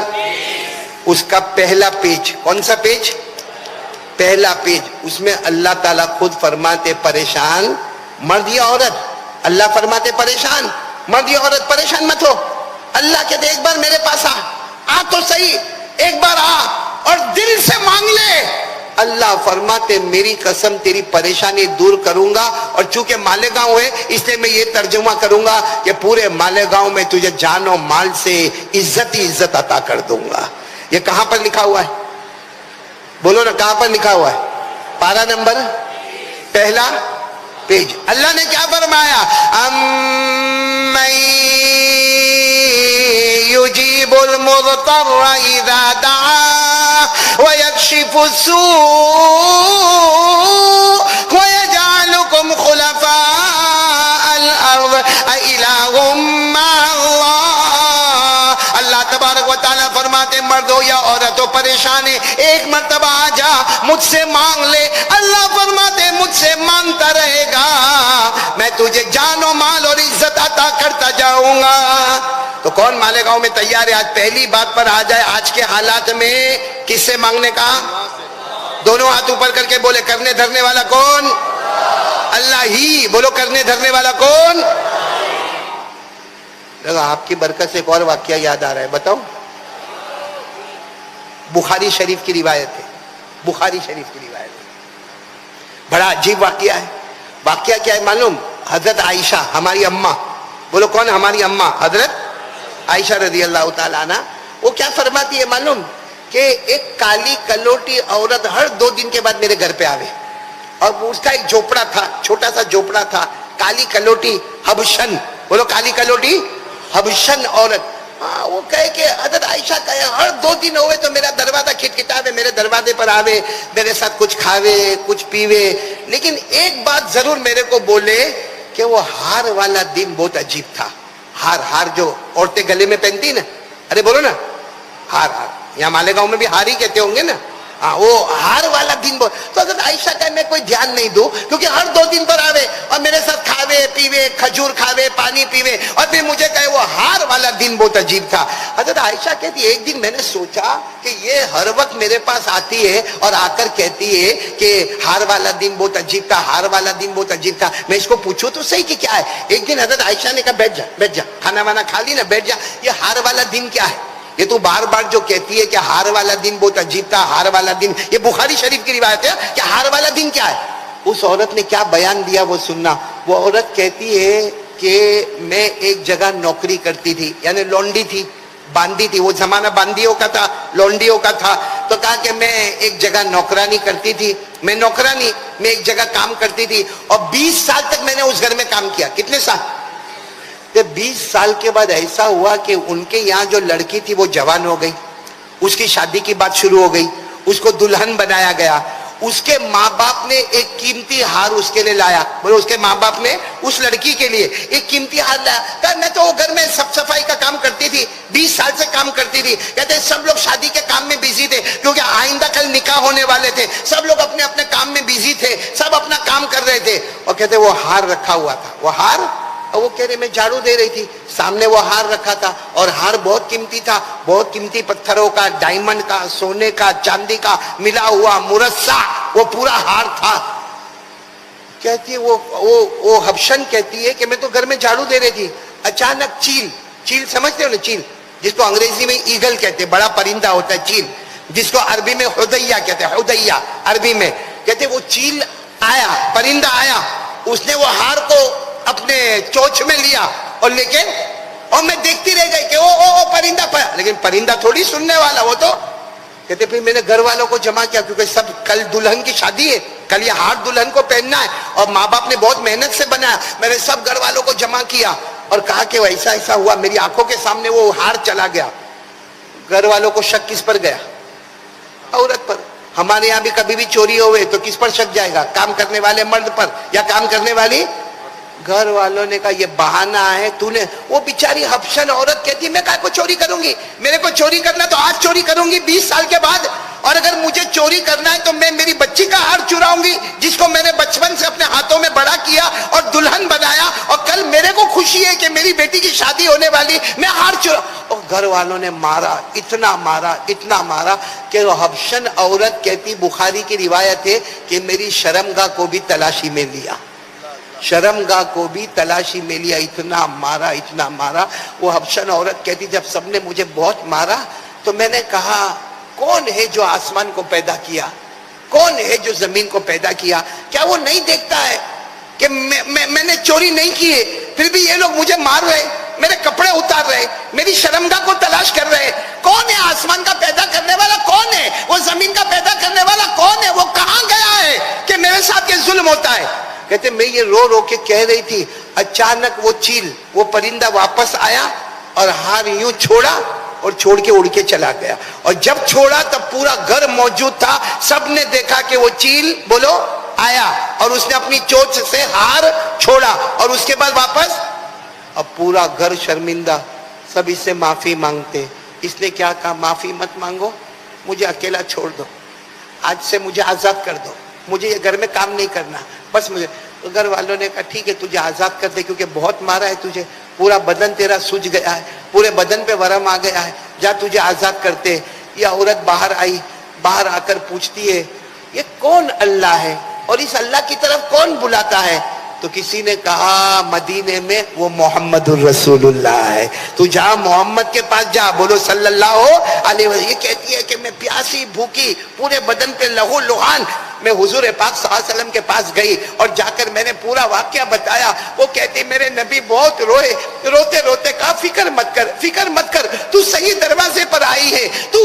اس کا پہلا پیج، کون سا پیج؟ پہلا پیج. اس میں اللہ تعالیٰ خود فرماتے پریشان مرد یا عورت، اللہ فرماتے پریشان مرد یا عورت پریشان مت ہو. اللہ کہتے ایک بار میرے پاس آ تو صحیح، ایک بار آ اور دل سے مانگ لے. اللہ فرماتے میری قسم تیری پریشانی دور کروں گا، اور چونکہ مالیگاؤں ہے اس لیے میں یہ ترجمہ کروں گا کہ پورے مالیگاؤں میں تجھے جان و مال سے عزت ہی عزت عطا کر دوں گا. یہ کہاں پر لکھا ہوا ہے؟ بولو نا کہاں پر لکھا ہوا ہے؟ پارہ نمبر پہلا پیج. اللہ نے کیا فرمایا؟ امن یجیب المضطر اذا دعا ویکشف السوء ویجعلکم خلفاء الارض االہ مع اللہ. اللہ تبارک و تعالیٰ فرماتے مرد ہو یا عورت ہو پریشان ہے، ایک مرتبہ آ جا مجھ سے مانگ لے، اللہ فرماتے مجھ سے مانگتا رہے گا میں تجھے جان و مال اور عزت عطا کرتا جاؤں گا۔ تو کون مالیگاؤں میں تیار ہے آج پہلی بات پر آ جائے آج کے حالات میں کس سے مانگنے کا؟ دونوں ہاتھ اوپر کر کے بولے کرنے دھرنے والا کون؟ اللہ ہی۔ بولو کرنے دھرنے والا کون؟ آپ کی برکت سے ایک اور واقعہ یاد آ رہا ہے، بتاؤ۔ بخاری شریف کی روایت ہے، بخاری شریف کی روایت ہے، بڑا عجیب واقعہ ہے۔ واقعہ کیا ہے معلوم؟ حضرت عائشہ ہماری اماں، بولو کون؟ ہماری اماں حضرت عائشہ رضی اللہ تعالیٰ عنہ، وہ کیا فرماتی ہے معلوم؟ کہ ایک کالی کلوٹی عورت ہر 2 دن کے بعد میرے گھر پہ آوے، اور اس کا ایک جھوپڑا تھا، چھوٹا سا جھوپڑا تھا، کالی کلوٹی حبشن، بولو کالی کلوٹی حبشن عورت۔ وہ کہے کہ حضرت عائشہ کہے ہر 2 دن ہوئے تو میرا دروازہ کھٹکھٹاوے، میرے دروازے پر آوے، میرے ساتھ کچھ کھاوے کچھ پیوے، لیکن ایک بات ضرور میرے کو بولے کہ وہ ہار والا دن بہت عجیب تھا۔ ہار جو عورتیں گلے میں پہنتی نا، ارے بولو نا، ہار یہاں مالیگاؤں میں بھی ہار ہی کہتے ہوں گے نا، وہ ہار والا دن تو حضرت عائشہ کا میں کوئی دھیان نہیں دوں کیونکہ ہر 2 دن پر آوے اور میرے ساتھ کھاوے پیوے، کھجور کھاوے، پانی پیوے، اور پھر مجھے کہے وہ ہار والا دن بہت عجیب تھا۔ حضرت عائشہ کہتی ایک دن میں نے سوچا کہ یہ ہر وقت میرے پاس آتی ہے اور آ کر کہتی ہے کہ ہار والا دن بہت عجیب تھا، ہار والا دن بہت عجیب تھا، میں اس کو پوچھوں تو صحیح کہ کیا ہے۔ ایک دن حضرت عائشہ نے کہا بیٹھ جا کھانا وانا کھا لی نا، بیٹھ جا، یہ ہار والا دن کیا ہے؟ یہ تو بار بار جو کہتی ہے کہ ہار والا دن بہت عجیب تھا، ہار والا دن، یہ بخاری شریف کی روایت ہے کہ ہار والا دن کیا ہے؟ اس عورت نے کیا بیان دیا وہ سننا۔ وہ عورت کہتی ہے کہ میں ایک جگہ نوکری کرتی تھی، یعنی لونڈی تھی، باندی تھی، وہ زمانہ باندیوں کا تھا، لونڈیوں کا تھا، تو کہا کہ میں ایک جگہ نوکرانی کرتی تھی، میں نوکرانی میں ایک جگہ کام کرتی تھی اور 20 سال تک میں نے اس گھر میں کام کیا۔ کتنے سال؟ 20 سال کے بعد ایسا ہوا کہ ان کے یہاں جو لڑکی تھی وہ جوان ہو گئی، اس کی شادی کی بات شروع ہو گئی، اس کو دلہن بنایا گیا، اس کے ماں باپ نے ایک قیمتی ہار اس کے لیے لایا، بولو اس کے ماں باپ نے اس لڑکی کے لیے ایک قیمتی ہار لایا۔ کہا میں تو گھر میں صفائی کا کام کرتی تھی، 20 سال سے کام کرتی تھی، کہتے سب لوگ شادی کے کام میں بیزی تھے کیونکہ آئندہ کل نکاح ہونے والے تھے، سب لوگ اپنے اپنے کام میں بیزی تھے، سب اپنا کام کر رہے تھے، اور کہتے وہ ہار رکھا ہوا تھا، وہ ہار، اور وہ کہہ رہے میں جھاڑو دے رہی تھی، سامنے وہ ہار رکھا تھا، اور ہار بہت قیمتی تھا، بہت قیمتی پتھروں کا، ڈائمنڈ کا، سونے کا، چاندی کا ملا ہوا مرصع وہ پورا ہار تھا۔ کہتی ہے وہ حبشن کہتی ہے کہ میں تو گھر میں جھاڑو دے رہی تھی، اچانک چیل سمجھتے ہو نا، چیل جس کو انگریزی میں ایگل کہتے ہیں، بڑا پرندہ ہوتا ہے چیل، جس کو عربی میں حدیہ کہتے ہیں، حدیہ عربی میں کہتے، وہ چیل آیا، پرندہ آیا، اس نے وہ ہار کو اپنے چونچ میں لیا اور لے کے، اور میں دیکھتی رہ گئی کہ او پرندہ لیکن پرندہ تھوڑی سننے والا، وہ تو کہتے پھر میں نے گھر والوں کو جمع کیا کیونکہ سب کل دلہن کی شادی ہے، کل یہ ہار دلہن کو پہننا ہے اور ماں باپ نے بہت محنت سے بنایا، میں نے سب گھر والوں کو جمع کیا اور کہا کہ ایسا ایسا ہوا، میری آنکھوں کے سامنے وہ ہار چلا گیا۔ گھر والوں کو شک کس پر گیا؟ عورت پر۔ ہمارے یہاں بھی کبھی بھی چوری ہوئے تو کس پر شک جائے گا؟ کام کرنے والے مرد پر یا کام کرنے والی؟ گھر والوں نے کہا یہ بہانہ ہے، تو نے، وہ بیچاری حبشن عورت کہتی میں کہا کو چوری کروں گی، میرے کو چوری کرنا تو آج چوری کروں گی 20 سال کے بعد، اور اگر مجھے چوری کرنا ہے تو میں میری بچی کا ہار چراؤں گی جس کو میں نے بچپن سے اپنے ہاتھوں میں بڑا کیا اور دلہن بنایا، اور کل میرے کو خوشی ہے کہ میری بیٹی کی شادی ہونے والی، میں ہار چراؤں۔ اور گھر والوں نے مارا، اتنا مارا کہ وہ حبشن عورت کہتی، بخاری کی روایت ہے کہ میری شرمگاہ کو بھی تلاشی میں لیا، شرمگاہ کو بھی تلاشی میں لیا، اتنا مارا۔ وہ حبشن عورت کہتی جب سب نے مجھے بہت مارا تو میں نے کہا کون ہے جو آسمان کو پیدا کیا، کون ہے جو زمین کو پیدا کیا؟ کیا وہ نہیں دیکھتا ہے کہ میں نے چوری نہیں کی ہے، پھر بھی یہ لوگ مجھے مار رہے، میرے کپڑے اتار رہے، میری شرمگاہ کو تلاش کر رہے؟ کون ہے آسمان کا پیدا کرنے والا؟ کون ہے وہ زمین کا پیدا کرنے والا؟ کون ہے وہ؟ کہاں گیا ہے کہ میرے ساتھ یہ ظلم ہوتا ہے؟ کہتے میں یہ رو کے کہہ رہی تھی، اچانک وہ چیل، وہ پرندہ واپس آیا اور ہار یوں چھوڑا اور چھوڑ کے اڑ کے چلا گیا، اور جب چھوڑا تب پورا گھر موجود تھا، سب نے دیکھا کہ وہ چیل، بولو، آیا اور اس نے اپنی چونچ سے ہار چھوڑا اور اس کے بعد واپس، اب پورا گھر شرمندہ، سب اس سے معافی مانگتے، اس نے کیا کہا, معافی مت مانگو, مجھے اکیلا چھوڑ دو, آج سے مجھے آزاد کر دو, مجھے یہ گھر میں کام نہیں کرنا, بس مجھے. تو گھر والوں نے کہا ٹھیک ہے تجھے آزاد کر دے, کیونکہ بہت مارا ہے تجھے, پورا بدن تیرا سوج گیا ہے, پورے بدن پہ ورم آ گیا ہے, جا تجھے آزاد کرتے. یہ عورت باہر آئی, باہر آ کر پوچھتی ہے یہ کون اللہ ہے اور اس اللہ کی طرف کون بلاتا ہے؟ تو کسی نے کہا مدینے میں وہ محمد الرسول اللہ ہے, تو جا محمد کے پاس جا, بولو صلی اللہ علیہ وسلم. یہ کہتی ہے کہ میں پیاسی بھوکی, پورے بدن پہ لہو لہان, میں حضور پاک صلی اللہ علیہ وسلم کے پاس گئی اور جا کر میں نے پورا واقعہ بتایا. وہ کہتی میرے نبی بہت روئے, روتے روتے کہا فکر مت کر, فکر مت کر, تو صحیح دروازے پر آئی ہے, تو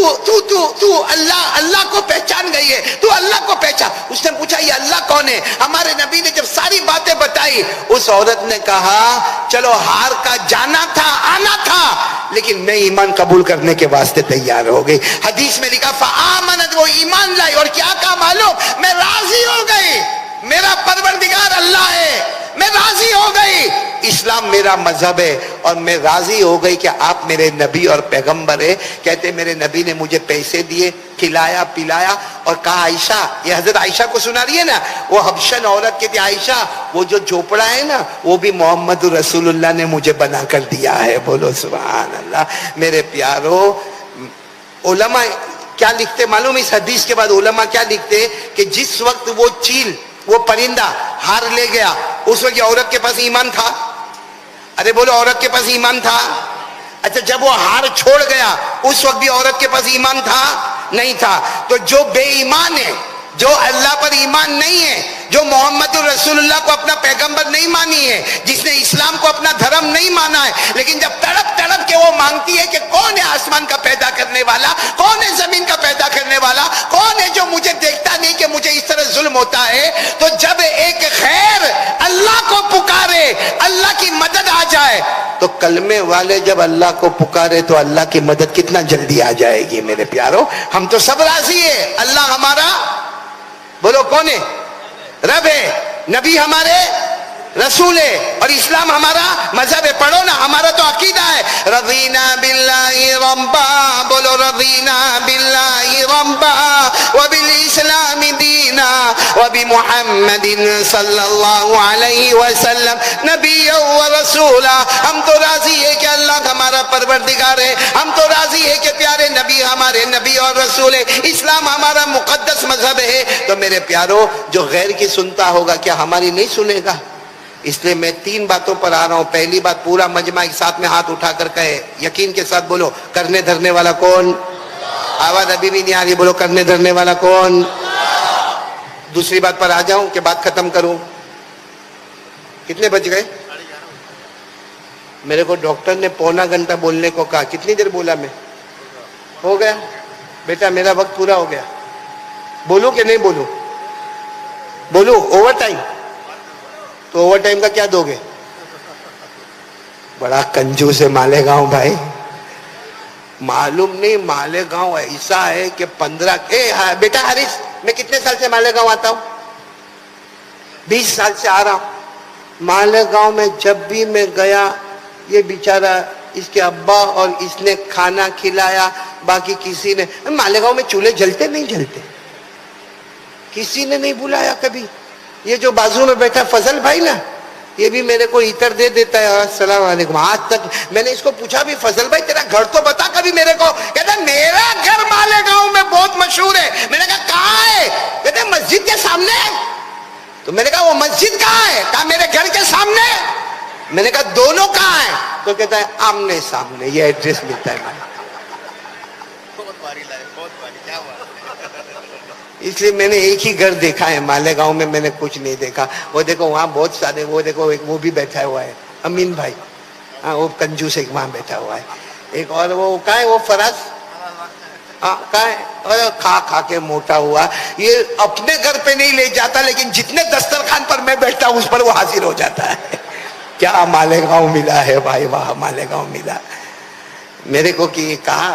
اللہ کو پہچان گئی ہے, تو اللہ کو پہچان. اس نے پوچھا یہ اللہ کون ہے؟ ہمارے نبی نے جب ساری باتیں بتائی, اس عورت نے کہا چلو ہار کا جانا تھا آنا تھا, لیکن میں ایمان قبول کرنے کے واسطے تیار ہو گئی. حدیث میں لکھا فآمنت, وہ ایمان لائی اور کیا کہا معلوم, میں راضی ہو گئی, میرا پروردگار اللہ ہے, میں راضی ہو گئی, اسلام میرا مذہب ہے, اور میں راضی ہو گئی کہ آپ میرے نبی اور پیغمبر ہیں. کہتے میرے نبی نے مجھے پیسے دیے, کھلایا پلایا, اور کہا عائشہ, یہ حضرت عائشہ کو سنا رہی ہے نا, وہ حبشن عورت کہتی عائشہ وہ جو جھوپڑا ہے نا وہ بھی محمد رسول اللہ نے مجھے بنا کر دیا ہے. بولو سبحان اللہ. میرے پیارو, علماء کیا لکھتے معلوم, اس حدیث کے بعد علماء کیا لکھتے کہ جس وقت وہ چیل, وہ پرندہ ہار لے گیا, اس وقت یہ عورت کے پاس ایمان تھا؟ ارے بولو عورت کے پاس ایمان تھا؟ اچھا جب وہ ہار چھوڑ گیا اس وقت بھی عورت کے پاس ایمان تھا؟ نہیں تھا. تو جو بے ایمان ہے, جو اللہ پر ایمان نہیں ہے, جو محمد رسول اللہ کو اپنا پیغمبر نہیں مانی ہے, جس نے اسلام کو اپنا دھرم نہیں مانا ہے, لیکن جب تڑپ تڑپ کے وہ مانگتی ہے کہ کون ہے آسمان کا پیدا کرنے والا, کون ہے زمین کا پیدا کرنے والا, کون ہے جو مجھے دیکھتا نہیں کہ مجھے اس طرح ظلم ہوتا ہے, تو جب ایک خیر اللہ کو پکارے, اللہ کی مدد آ جائے, تو کلمے والے جب اللہ کو پکارے تو اللہ کی مدد کتنا جلدی آ جائے گی. میرے پیارو, ہم تو سب راضی ہے, اللہ ہمارا بولو کون ہے؟ رب ہے, نبی ہمارے رسول ہے, اور اسلام ہمارا مذہب ہے. پڑھو نا, ہمارا تو عقیدہ ہے رضینا باللہ ربا, بولو رضینا باللہ ربا وبالاسلام دینا وبمحمد صلی اللہ علیہ وسلم نبی و رسولا. ہم تو راضی ہے کہ اللہ ہمارا پروردگار ہے, ہم تو راضی ہے کہ پیارے نبی ہمارے نبی اور رسول ہے, اسلام ہمارا مقدس مذہب ہے. تو میرے پیارو, جو غیر کی سنتا ہوگا کیا ہماری نہیں سنے گا؟ اس لیے میں 3 باتوں پر آ رہا ہوں. پہلی بات, پورا مجمع ایک ساتھ میں ہاتھ اٹھا کر کہے, یقین کے ساتھ بولو, کرنے دھرنے والا کون؟ آواز ابھی بھی نہیں آ رہی, بولو کرنے دھرنے والا کون؟ دوسری بات پر آ جاؤں کہ بات ختم کروں؟ کتنے بج گئے؟ میرے کو ڈاکٹر نے پونا گھنٹہ بولنے کو کہا. کتنی دیر بولا میں؟ ہو گیا بیٹا, میرا وقت پورا ہو گیا. بولو کہ نہیں بولو؟ بولو اوور ٹائم. تو اوور ٹائم کا کیا دو گے؟ بڑا کنجوس ہے مالیگاؤں بھائی. معلوم نہیں, مالیگاؤں ایسا ہے کہ 15 بیٹا حارث, میں کتنے سال سے مالیگاؤں آتا ہوں؟ 20 سال سے آ رہا ہوں. مالیگاؤں میں جب بھی میں گیا, یہ بیچارہ, اس کے ابا اور اس نے کھانا کھلایا, باقی کسی نے. مالیگاؤں میں چولہے جلتے نہیں جلتے, کسی نے نہیں بلایا کبھی. یہ جو بازو میں بیٹھا فضل بھائی نا, یہ بھی میرے کو عطر دے دیتا ہے, السلام علیکم. آج تک میں نے اس کو پوچھا بھی, فضل بھائی تیرا گھر تو بتا کبھی میرے کو. کہتا میرا گھر مالیگاؤں میں بہت مشہور ہے. میں نے کہا کہاں ہے؟ کہتے مسجد کے سامنے. تو میں نے کہا وہ مسجد کہاں ہے؟ کہا میرے گھر کے سامنے. میں نے کہا دونوں کہاں ہیں؟ تو کہتا ہے آمنے سامنے, یہ ایڈریس ملتا ہے. اس لیے میں نے ایک ہی گھر دیکھا ہے مالیگاؤں میں, میں نے کچھ نہیں دیکھا. وہ دیکھو وہاں بہت سارے, وہ دیکھو ایک وہ بھی بیٹھا ہوا ہے, امین بھائی, ہاں وہ کنجوس ایک وہاں بیٹھا ہوا ہے. ایک اور وہ کہاں ہے, وہ فراز, ہاں کہاں ہے, کھا کھا کے موٹا ہوا. یہ اپنے گھر پہ نہیں لے جاتا, لیکن جتنے دسترخوان پر میں بیٹھتا ہوں اس پر وہ حاضر ہو جاتا ہے. کیا مالیگاؤں ملا ہے بھائی, واہ مالیگاؤں ملا. میرے کو کہ کہا,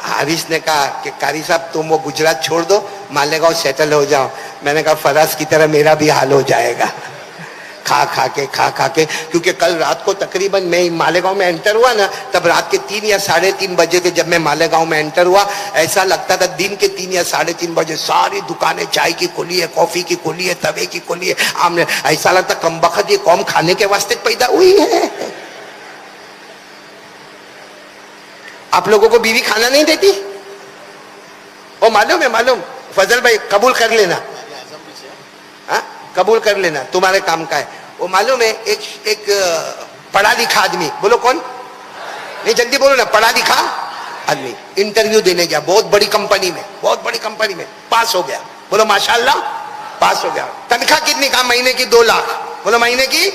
حارث نے کہا کہ قاری صاحب تم وہ گجرات چھوڑ دو, مالیگاؤں سیٹل ہو جاؤ. میں نے کہا فراز کی طرح میرا بھی حال ہو جائے گا. کھا کھا کے کیونکہ کل رات کو تقریباً میں مالیگاؤں میں انٹر ہوا نا، تب رات کے 3 یا 3:30 بجے کے جب میں مالیگاؤں میں انٹر ہوا، ایسا لگتا تھا دن کے 3 یا 3:30 بجے ساری دکانیں چائے کی کھلی ہے، کافی کی کھلی ہے، توے کی کھلی ہے، ایسا لگتا کمبخت یہ قوم کھانے کے واسطے پیدا ہوئی ہے۔ آپ لوگوں کو بیوی کھانا نہیں دیتی؟ وہ معلوم ہے، معلوم، فضل بھائی قبول کر لینا، ہاں قبول کر لینا، تمہارے کام کا ہے وہ معلوم ہے۔ ایک پڑھا لکھا آدمی، بولو کون؟ نہیں جلدی بولو نا، پڑھا لکھا آدمی انٹرویو دینے گیا بہت بڑی کمپنی میں، بہت بڑی کمپنی میں، پاس ہو گیا، بولو ماشاءاللہ پاس ہو گیا۔ تنخواہ کتنی؟ کہا مہینے کی 2 لاکھ، بولو مہینے کی،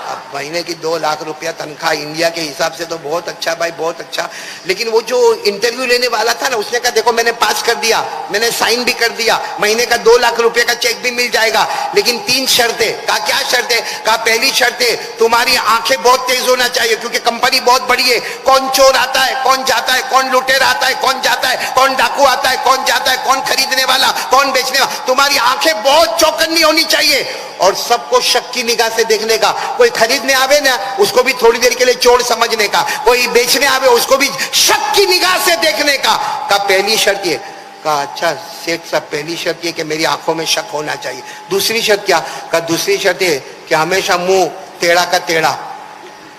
اب مہینے کی 2 لاکھ روپیہ تنخواہ انڈیا کے حساب سے تو بہت اچھا بھائی، بہت اچھا۔ لیکن وہ جو انٹرویو لینے والا تھا نا، اس نے کہا دیکھو میں نے پاس کر دیا، میں نے سائن بھی کر دیا، مہینے کا 2 لاکھ روپے کا چیک بھی مل جائے گا، لیکن 3 شرطیں۔ کہا کیا شرطیں؟ کہا پہلی شرط ہے تمہاری آنکھیں بہت تیز ہونا چاہیے کیونکہ کمپنی بہت بڑی ہے، کون چور آتا ہے، کون جاتا ہے، کون لٹیر آتا ہے، کون جاتا ہے، کون ڈاکو آتا ہے، کون جاتا ہے، کون خریدنے والا، کون بیچنے والا، تمہاری آنکھیں بہت چوکنی ہونی چاہیے، اور سب کو شک کی نگاہ سے دیکھنے کا، کوئی خریدنے آوے نا اس کو بھی تھوڑی دیر کے لیے چور سمجھنے کا، کوئی بیچنے آوے اس کو بھی شک کی نگاہ سے دیکھنے کا۔ کہا پہلی شرط یہ۔ کہا اچھا سیٹھ صاحب پہلی شرط یہ کہ میری آنکھوں میں شک ہونا چاہیے، دوسری شرط کیا؟ کہا دوسری شرط یہ کہ ہمیشہ منہ ٹیڑھا کا ٹیڑھا،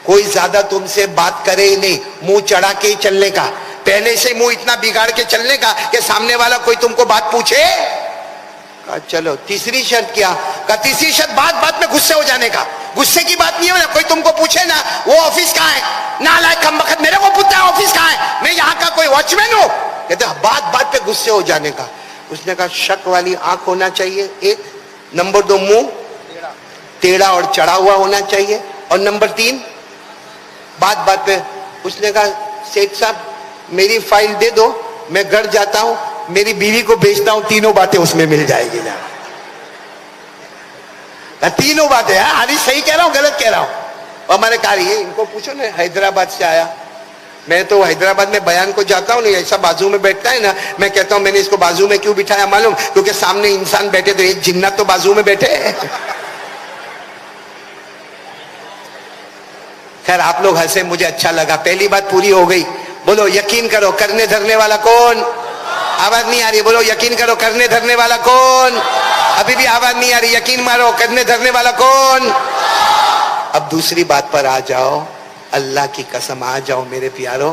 کوئی زیادہ تم سے بات کرے ہی نہیں، منہ چڑھا کے ہی چلنے کا، پہلے سے منہ اتنا بگاڑ کے چلنے کا کہ سامنے والا کوئی تم کو بات پوچھے۔ کہا چلو تیسری شرط کیا؟ کہا تیسری شرط بات بات میں غصے ہو جانے کا، غصے کی بات نہیں ہے نا، کوئی تم کو پوچھے نا وہ آفس کہاں ہے، نالائق کمبخت میرے کو پوچھتا ہے آفس کہاں ہے، میں یہاں کا کوئی واچ مین ہوں، کہتے ہیں بات بات پہ غصے ہو جانے کا۔ اس نے کہا شک والی آنکھ ہونا چاہیے ایک، نمبر 2 منہ ٹیڑھا اور چڑھا ہوا ہونا چاہیے، اور نمبر 3 بات بات پہ۔ اس نے کہا سیٹھ صاحب میری فائل دے دو، میں گھر جاتا ہوں، میری بیوی کو بھیجتا ہوں، تینوں باتیں اس میں مل جائے گی نا، تینوں باتیں۔ حالی صحیح کہہ رہا ہوں غلط کہہ رہا ہوں؟ ہمارے کاری ہے، ان کو پوچھو نا، حیدرآباد سے آیا، میں تو حیدرآباد میں بیان کو جاتا ہوں نہیں، ایسا بازو میں بیٹھتا ہے نا، میں کہتا ہوں میں نے اس کو بازو میں کیوں بٹھایا معلوم؟ کیونکہ سامنے انسان بیٹھے تو ایک جنات تو بازو میں بیٹھے۔ خیر آپ لوگ ہنسے، مجھے اچھا لگا، پہلی بات پوری ہو گئی۔ بولو یقین کرو کرنے دھرنے والا کون؟ آواز نہیں آ رہی، بولو یقین کرو کرنے دھرنے والا کون؟ ابھی بھی آواز نہیں آ رہی، یقین مارو کرنے دھرنے والا کون؟ اب دوسری بات پر آ جاؤ، اللہ کی قسم آ جاؤ میرے پیارو،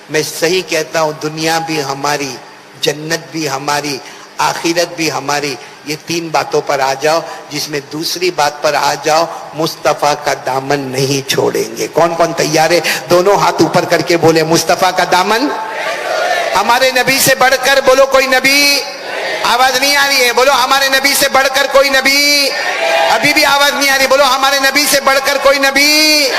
میں صحیح کہتا ہوں دنیا بھی ہماری، جنت بھی ہماری، آخرت بھی ہماری، یہ 3 باتوں پر آ جاؤ، جس میں دوسری بات پر آ جاؤ مصطفیٰ کا دامن نہیں چھوڑیں گے۔ کون کون تیار ہے؟ دونوں ہاتھ اوپر کر کے بولے مصطفیٰ کا دامن، ہمارے نبی سے بڑھ کر بولو کوئی نبی، آواز نہیں آ رہی ہے، بولو ہمارے نبی سے بڑھ کر کوئی نبی، ابھی بھی آواز نہیں آ رہی، بولو ہمارے نبی سے بڑھ کر کوئی نبی۔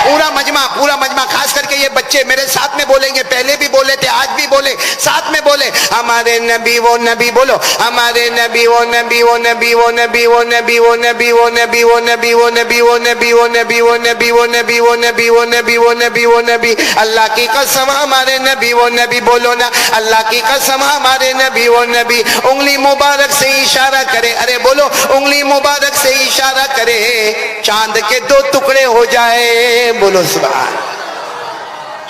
پورا مجمع خاص کر کے یہ بچے میرے ساتھ میں بولیں گے، پہلے بھی بولے تھے آج بھی بولے، ساتھ میں بولے ہمارے نبی وہ نبی، بولو ہمارے نبی وہ نبی وہ نبی وہ نبی وہ نبی وہ نبی وہ نبی وہ نبی وہ نبی وہ نبی وہ نبی وہ نبی وہ نبی وہ نبی وہ نبی وہ نبی وہ نبی، اللہ کی قسم ہمارے نبی وہ نبی، بولو نا اللہ کی قسم ہمارے نبی وہ نبی۔ انگلی مبارک سے اشارہ کرے، ارے بولو انگلی مبارک سے اشارہ کرے، چاند کے 2 ٹکڑے ہو جائے، بولو سبحان۔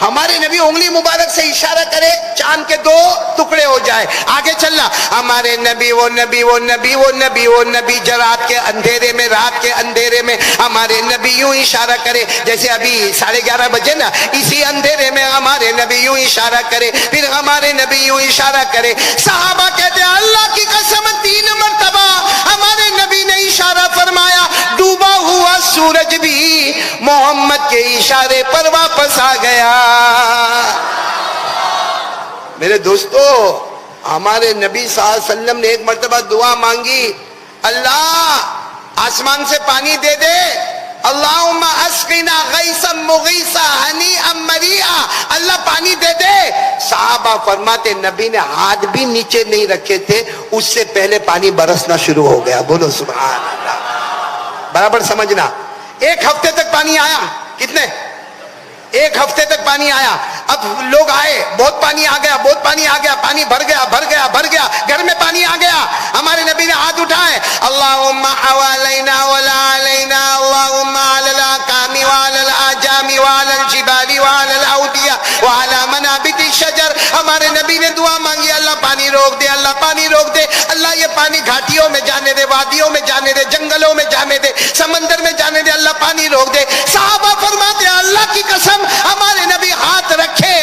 ہمارے نبی انگلی مبارک سے اشارہ کرے، چاند کے 2 ٹکڑے ہو جائے۔ آگے چلنا، ہمارے نبی وہ نبی وہ نبی وہ نبی وہ نبی، رات کے اندھیرے میں، رات کے اندھیرے میں ہمارے نبی یوں اشارہ کرے، جیسے ابھی 11:30 بجے نا، اسی اندھیرے میں ہمارے نبی یوں اشارہ کرے، پھر ہمارے نبی یوں اشارہ کرے۔ صحابہ کہتے ہیں اللہ کی قسم 3 مرتبہ ہمارے نبی نے اشارہ فرمایا، ڈوبا ہوا سورج بھی محمد کے اشارے پر واپس آ گیا۔ میرے دوستو ہمارے نبی صلی اللہ علیہ وسلم نے ایک مرتبہ دعا مانگی، اللہ آسمان سے پانی دے دے، اللہم اسقنا غیثا مغیثا ہنیئا مریئا، اللہ پانی دے دے۔ صحابہ فرماتے نبی نے ہاتھ بھی نیچے نہیں رکھے تھے، اس سے پہلے پانی برسنا شروع ہو گیا، بولو سبحان اللہ۔ برابر سمجھنا، 1 ہفتے تک پانی آیا، کتنے؟ 1 ہفتے تک پانی آیا۔ اب لوگ آئے، بہت پانی آ گیا، بہت پانی آ گیا، پانی بھر گیا بھر گیا بھر گیا، گھر میں پانی آ گیا۔ ہمارے نبی نے ہاتھ اٹھائے، اللہم حوالینا ولا علینا، اللہ دعا مانگی اللہ پانی روک دے، اللہ پانی روک دے، اللہ یہ پانی گھاٹیوں میں جانے دے، وادیوں میں جانے دے، جنگلوں میں جانے دے، سمندر میں جانے دے، اللہ پانی روک دے۔ صحابہ فرماتے ہیں اللہ کی قسم ہمارے نبی ہاتھ رکھے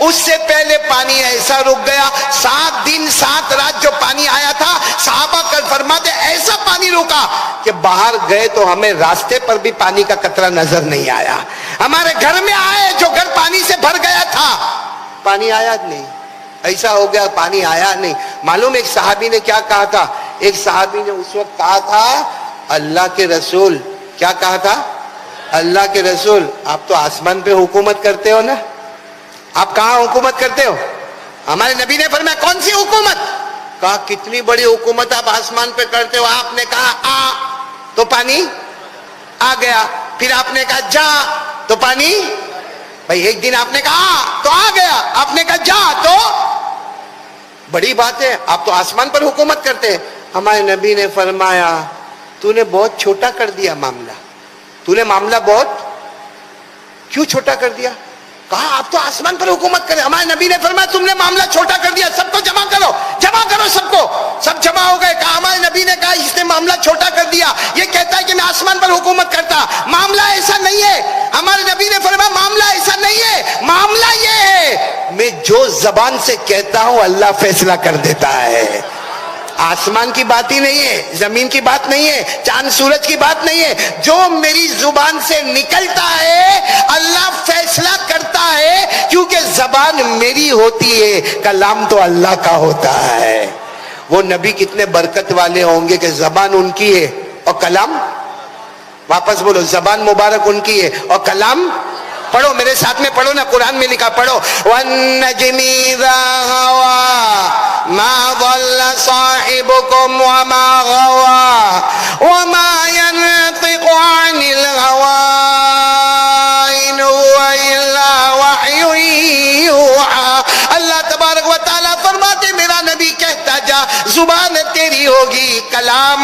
اس سے پہلے پانی ایسا رک گیا، 7 دن 7 رات جو پانی آیا تھا، صحابہ کل فرماتے ایسا پانی رکا کہ باہر گئے تو ہمیں راستے پر بھی پانی کا قطرہ نظر نہیں آیا۔ ہمارے گھر میں آئے جو گھر پانی سے بھر گیا تھا، پانی آیا نہیں، ایسا ہو گیا پانی آیا نہیں۔ معلوم ایک صحابی نے کیا کہا تھا؟ ایک صحابی نے اس وقت کہا تھا اللہ کے رسول، کیا کہا تھا؟ اللہ کے رسول آپ تو آسمان پہ حکومت کرتے ہو نا، آپ کہاں حکومت کرتے ہو؟ ہمارے نبی نے فرمایا کون سی حکومت؟ کہا کتنی بڑی حکومت آپ آسمان پہ کرتے ہو۔ آپ نے کہا آ تو پانی آ گیا، پھر آپ نے کہا جا تو پانی، بھائی ایک دن آپ نے کہا آ تو آ گیا، آپ نے کہا جا تو بڑی بات ہے، آپ تو آسمان پر حکومت کرتے ہیں۔ ہمارے نبی نے فرمایا تو نے بہت چھوٹا کر دیا معاملہ، تو نے معاملہ بہت کیوں چھوٹا کر دیا؟ کہا آپ تو آسمان پر حکومت کرے۔ ہمارے نبی نے فرمایا تم نے معاملہ چھوٹا کر دیا، سب کو جمع کرو، جمع کرو سب کو، سب جمع ہو گئے۔ کہا ہمارے نبی نے کہا اس نے معاملہ چھوٹا کر دیا، یہ کہتا ہے کہ میں آسمان پر حکومت کرتا، معاملہ ایسا نہیں ہے۔ ہمارے نبی نے فرمایا معاملہ ایسا نہیں ہے، معاملہ یہ ہے میں جو زبان سے کہتا ہوں اللہ فیصلہ کر دیتا ہے۔ آسمان کی بات ہی نہیں ہے، زمین کی بات نہیں ہے، چاند سورج کی بات نہیں ہے، جو میری زبان سے نکلتا ہے اللہ فیصلہ کرتا ہے، کیونکہ زبان میری ہوتی ہے، کلام تو اللہ کا ہوتا ہے۔ وہ نبی کتنے برکت والے ہوں گے کہ زبان ان کی ہے اور کلام، واپس بولو، زبان مبارک ان کی ہے اور کلام، پڑھو میرے ساتھ میں پڑھو نا، قرآن میں لکھا، پڑھو وَالنَّجْمِ إِذَا هَوَىٰ مَا ضَلَّ صَاحِبُكُمْ وَمَا غَوَىٰ وَمَا يَنطِقُ عَنِ الْهَوَىٰ إِنْ هُوَ إِلَّا وَحْيٌ يُوحَىٰ۔ اللہ تبارک و تعالیٰ فرماتے میرا نبی کہتا جا زبان تیری ہوگی، کلام۔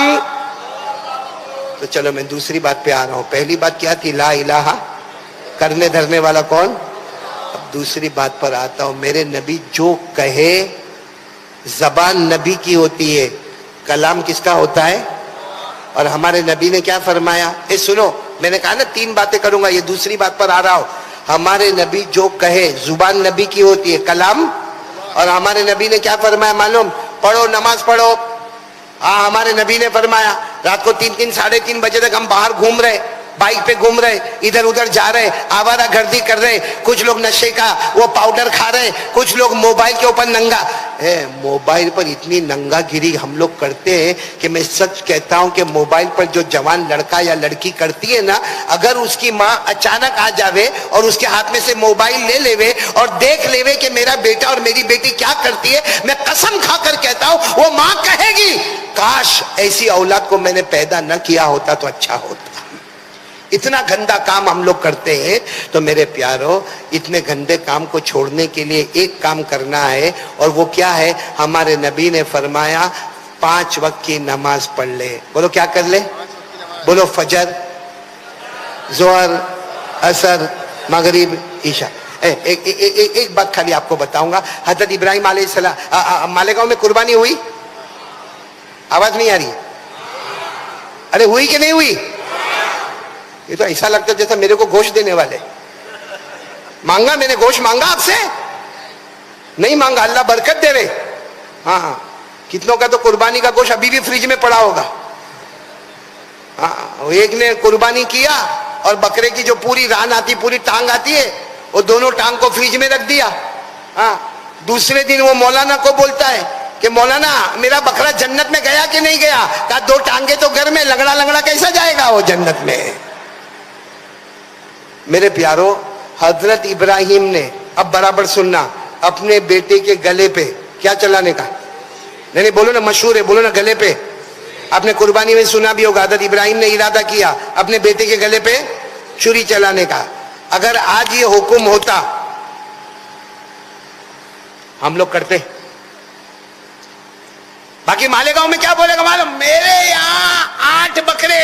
تو چلو میں دوسری بات پہ آ رہا ہوں۔ پہلی بات کیا تھی؟ لا الہ، کرنے دھرنے والا کون؟ اب دوسری بات پر آتا ہوں۔ میرے نبی جو کہے، زبان نبی کی ہوتی ہے، کلام کس کا ہوتا ہے؟ اور ہمارے نبی نے کیا فرمایا؟ اے سنو، میں نے کہا نا 3 باتیں کروں گا، یہ دوسری بات پر آ رہا ہوں۔ ہمارے نبی جو کہے، زبان نبی کی ہوتی ہے، کلام، اور ہمارے نبی نے کیا فرمایا معلوم؟ پڑھو، نماز پڑھو۔ ہاں ہمارے نبی نے فرمایا رات کو 3 ساڑھے 3 بجے تک ہم باہر گھوم رہے، بائک پہ گھوم رہے، ادھر ادھر جا رہے، آوارہ گردی کر رہے، کچھ لوگ نشے کا وہ پاؤڈر کھا رہے، کچھ لوگ موبائل کے اوپر ننگا موبائل پر اتنی ننگا گیری ہم لوگ کرتے ہیں کہ میں سچ کہتا ہوں کہ موبائل پر جو جوان لڑکا یا لڑکی کرتی ہے نا، اگر اس کی ماں اچانک آ جاوے اور اس کے ہاتھ میں سے موبائل لے لیوے اور دیکھ لیوے کہ میرا بیٹا اور میری بیٹی کیا کرتی ہے، میں قسم کھا کر کہتا ہوں وہ ماں کہے گی کاش ایسی اولاد کو میں نے پیدا نہ کیا ہوتا تو اچھا ہوتا۔ اتنا گندا کام ہم لوگ کرتے ہیں۔ تو میرے پیارو، اتنے گندے کام کو چھوڑنے کے لیے ایک کام کرنا ہے، اور وہ کیا ہے؟ ہمارے نبی نے فرمایا 5 وقت کی نماز پڑھ لے۔ بولو کیا کر لے؟ بولو فجر، ظہر، عصر، مغرب، عشاء۔ ایک بات خالی آپ کو بتاؤں گا، حضرت ابراہیم علیہ السلام مالیگاؤں میں قربانی ہوئی؟ آواز نہیں آ رہی؟ ارے ہوئی کہ نہیں ہوئی؟ یہ تو ایسا لگتا ہے جیسا میرے کو گوشت دینے والے۔ مانگا میں نے گوشت مانگا آپ سے؟ نہیں مانگا، اللہ برکت دے رہے۔ ہاں کتنوں کا تو قربانی کا گوشت ابھی بھی فریج میں پڑا ہوگا۔ ہاں ایک نے قربانی کیا اور بکرے کی جو پوری ران آتی، پوری ٹانگ آتی ہے، وہ دونوں ٹانگ کو فریج میں رکھ دیا۔ ہاں دوسرے دن وہ مولانا کو بولتا ہے کہ مولانا میرا بکرا جنت میں گیا کہ نہیں گیا؟ کہا 2 ٹانگیں تو گھر میں، لنگڑا لنگڑا کیسا جائے گا وہ جنت میں؟ میرے پیارو، حضرت ابراہیم نے، اب برابر سننا، اپنے بیٹے کے گلے پہ کیا چلانے کا؟ نہیں بولو نا، مشہور ہے، بولو نا، گلے پہ۔ آپ نے قربانی میں سنا بھی ہوگا، حضرت ابراہیم نے ارادہ کیا اپنے بیٹے کے گلے پہ چھری چلانے کا۔ اگر آج یہ حکم ہوتا ہم لوگ کرتے؟ باقی مالیگاؤں میں کیا بولے گا معلوم؟ میرے یہاں 8 بکرے،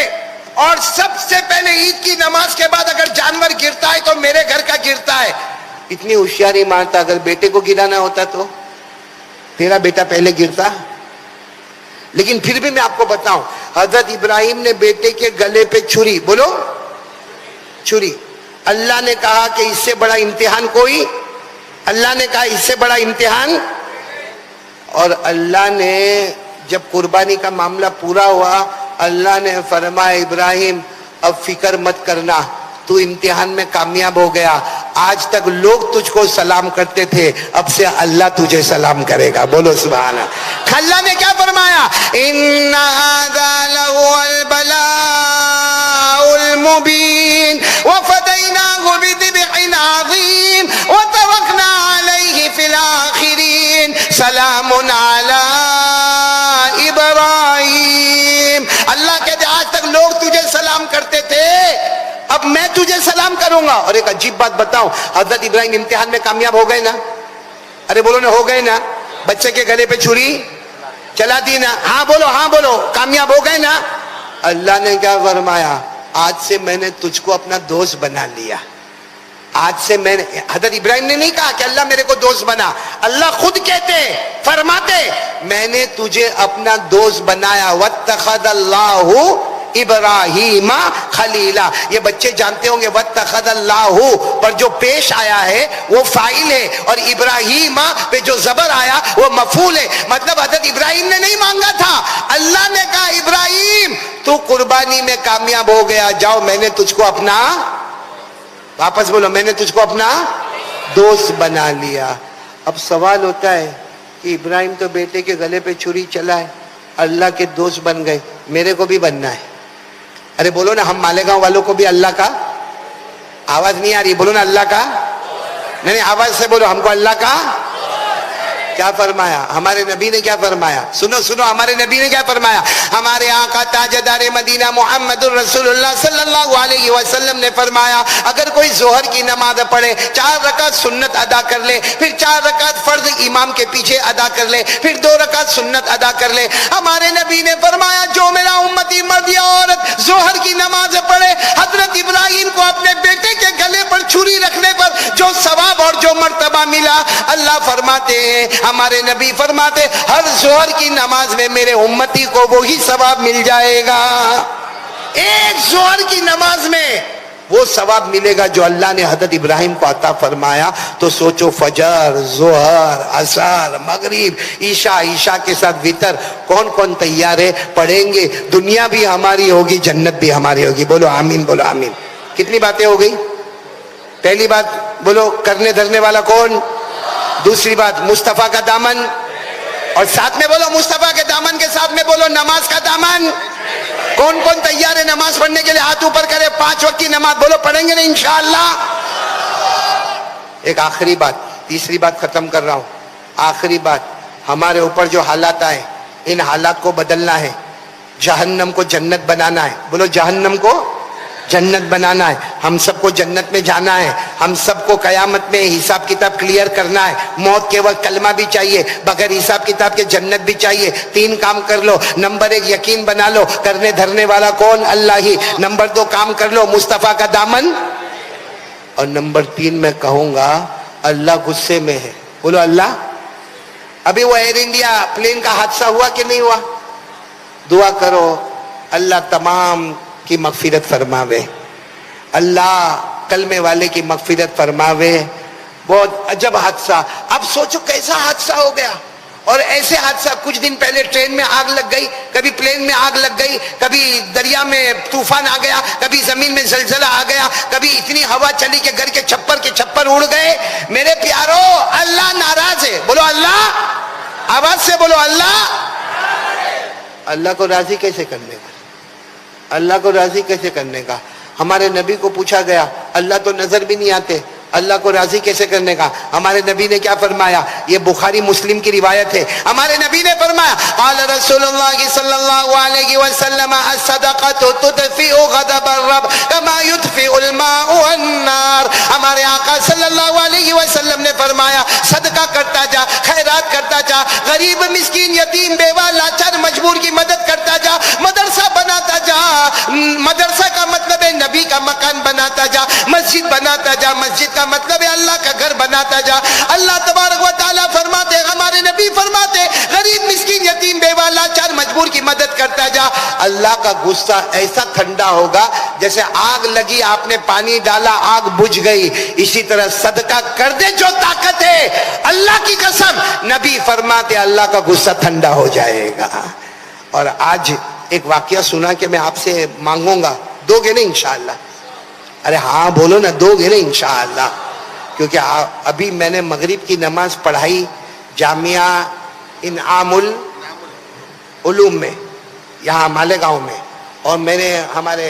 اور سب سے پہلے عید کی نماز کے بعد اگر جانور گرتا ہے تو میرے گھر کا گرتا ہے۔ اتنی ہوشیاری مارتا، اگر بیٹے کو گرانا ہوتا تو تیرا بیٹا پہلے گرتا. لیکن پھر بھی میں آپ کو بتاؤں, حضرت ابراہیم نے بیٹے کے گلے پہ چھری, بولو چھری, اللہ نے کہا کہ اس سے بڑا امتحان کوئی, اللہ نے کہا اس سے بڑا امتحان. اور اللہ نے جب قربانی کا معاملہ پورا ہوا, اللہ نے فرمایا ابراہیم اب فکر مت کرنا, تو امتحان میں کامیاب ہو گیا. آج تک لوگ تجھ کو سلام کرتے تھے, اب سے اللہ تجھے سلام کرے گا. بولو سبحان اللہ. اللہ نے کیا فرمایا, ان ھذا لہو البلاء المبین وفدیناہ بذبح عظیم وترکنا علیہ فی الاخرین سلام علی ابراہیم. اللہ کہتے آج تک لوگ تجھے سلام کرتے تھے, اب میں تجھے سلام کروں گا. اور ایک عجیب بات بتاؤں, حضرت ابراہیم امتحان میں کامیاب ہو گئے نا؟ ارے بولو نا, ہو گئے نا؟ بچے کے گلے پہ چھری چلا دی نا؟ ہاں بولو, ہاں بولو, کامیاب ہو گئے نا؟ اللہ نے کیا فرمایا, آج سے میں نے تجھ کو اپنا دوست بنا لیا. آج سے میں نے, حضرت ابراہیم نے نہیں کہا کہ اللہ میرے کو دوست بنا, اللہ خود کہتے فرماتے میں نے تجھے اپنا دوست بنایا. واتخذ اللہ ابراہیم خلیلا. یہ بچے جانتے ہوں گے واتخذ اللہ پر جو پیش آیا ہے وہ فاعل ہے, اور ابراہیم پہ جو زبر آیا وہ مفعول ہے. مطلب حضرت ابراہیم نے نہیں مانگا تھا, اللہ نے کہا ابراہیم تو قربانی میں کامیاب ہو گیا, جاؤ میں نے تجھ کو اپنا, واپس بولو, میں نے تجھ کو اپنا دوست بنا لیا. اب سوال ہوتا ہے کہ ابراہیم تو بیٹے کے گلے پہ چھری چلائے, اللہ کے دوست بن گئے, میرے کو بھی بننا ہے. ارے بولو نا, ہم مالیگاؤں والوں کو بھی اللہ کا, آواز نہیں آ رہی, بولو نا اللہ کا, نہیں آواز سے بولو, ہم کو اللہ کا. کیا فرمایا ہمارے نبی نے, کیا فرمایا, سنو سنو, ہمارے نبی نے کیا فرمایا. ہمارے آقا تاجدار مدینہ محمد الرسول اللہ صلی اللہ علیہ وسلم نے فرمایا اگر کوئی ظہر کی نماز پڑھے, 4 رکعت سنت ادا کر لے, پھر 4 رکعت فرض امام کے پیچھے ادا کر لے, پھر 2 رکعت سنت ادا کر لے, ہمارے نبی نے فرمایا جو میرا امتی مرد یا عورت ظہر کی نماز پڑھے, حضرت ابراہیم کو اپنے بیٹے کے گلے پر چھری رکھنے پر جو ثواب اور جو مرتبہ ملا, اللہ فرماتے ہیں, ہمارے نبی فرماتے ہر ظہر کی نماز میں میرے امتی کو وہی ثواب مل جائے گا. ایک ظہر کی نماز میں وہ ثواب ملے گا جو اللہ نے حضرت ابراہیم کو عطا فرمایا. تو سوچو, فجر, ظہر, عصر, مغرب, عشاء, عشاء کے ساتھ وتر, کون کون تیار ہے, پڑھیں گے, دنیا بھی ہماری ہوگی, جنت بھی ہماری ہوگی. بولو آمین, بولو آمین. کتنی باتیں ہو گئی؟ پہلی بات بولو, کرنے دھرنے والا کون؟ دوسری بات مصطفیٰ کا دامن, اور ساتھ میں بولو مصطفیٰ کے دامن کے ساتھ میں بولو نماز کا دامن. کون کون تیار ہے نماز پڑھنے کے لیے؟ ہاتھ اوپر کرے. 5 وقت کی نماز بولو پڑھیں گے نا انشاءاللہ. ایک آخری بات, تیسری بات ختم کر رہا ہوں, آخری بات, ہمارے اوپر جو حالات آئے ان حالات کو بدلنا ہے. جہنم کو جنت بنانا ہے. بولو جہنم کو جنت بنانا ہے. ہم سب کو جنت میں جانا ہے. ہم سب کو قیامت میں حساب کتاب کلیئر کرنا ہے. موت کے وقت کلمہ بھی چاہیے, بغیر حساب کتاب کے جنت بھی چاہیے. 3 کام کر لو. نمبر 1 یقین بنا لو کرنے دھرنے والا کون؟ اللہ ہی. نمبر 2 کام کر لو مصطفیٰ کا دامن. اور نمبر 3 میں کہوں گا اللہ غصے میں ہے. بولو اللہ. ابھی وہ ایئر انڈیا پلین کا حادثہ ہوا کہ نہیں ہوا؟ دعا کرو اللہ تمام کی مغفرت فرماوے, اللہ کلمے والے کی مغفرت فرماوے. بہت عجب حادثہ. اب سوچو کیسا حادثہ ہو گیا. اور ایسے حادثہ کچھ دن پہلے ٹرین میں آگ لگ گئی, کبھی پلین میں آگ لگ گئی, کبھی دریا میں طوفان آ گیا, کبھی زمین میں زلزلہ آ گیا, کبھی اتنی ہوا چلی کہ گھر کے چھپر اڑ گئے. میرے پیارو اللہ ناراض ہے. بولو اللہ, آواز سے بولو اللہ. اللہ کو راضی کیسے کرنے کا, اللہ کو راضی کیسے کرنے کا. ہمارے نبی کو پوچھا گیا اللہ تو نظر بھی نہیں آتے, اللہ کو راضی کیسے کرنے کا. ہمارے نبی نے کیا فرمایا, یہ بخاری مسلم کی روایت ہے. ہمارے نبی نے فرمایا قال رسول اللہ صلی اللہ علیہ وسلم الصدقۃ تطفئ غضب الرب كما يطفئ الماء النار. ہمارے آقا صلی اللہ علیہ وسلم نے فرمایا صدقہ کرتا جا، خیرات کرتا جا، غریب مسکین یتیم بیوہ لاچار مجبور کی مدد کرتا جا، مدرسہ بناتا جا، مدرسہ کا مطلب ہے نبی کا مکان بناتا جا، مسجد بناتا جا، مسجد کا مطلب ہے اللہ کا گھر بناتا جا۔ اللہ تبارک و تعالیٰ فرماتے، ہمارے نبی فرماتے غریب مسکین یتیم بیوہ لاچار مجبور کی مدد کرتا جا، اللہ کا غصہ ایسا ٹھنڈا ہوگا جیسے آگ لگی آپ نے پانی ڈالا آگ بجھ گئی، اسی طرح صدقہ کر دے جو طاقت ہے، اللہ کی قسم نبی فرماتے اللہ کا غصہ ٹھنڈا ہو جائے گا۔ اور آج ایک واقعہ سنا کہ میں آپ سے مانگوں گا، دو گے نا انشاءاللہ؟ ارے ہاں بولو نا، دو گے نا انشاءاللہ؟ کیونکہ ابھی میں نے مغرب کی نماز پڑھائی جامعہ انعام العلوم میں، یہاں مالیگاؤں میں، اور میں نے ہمارے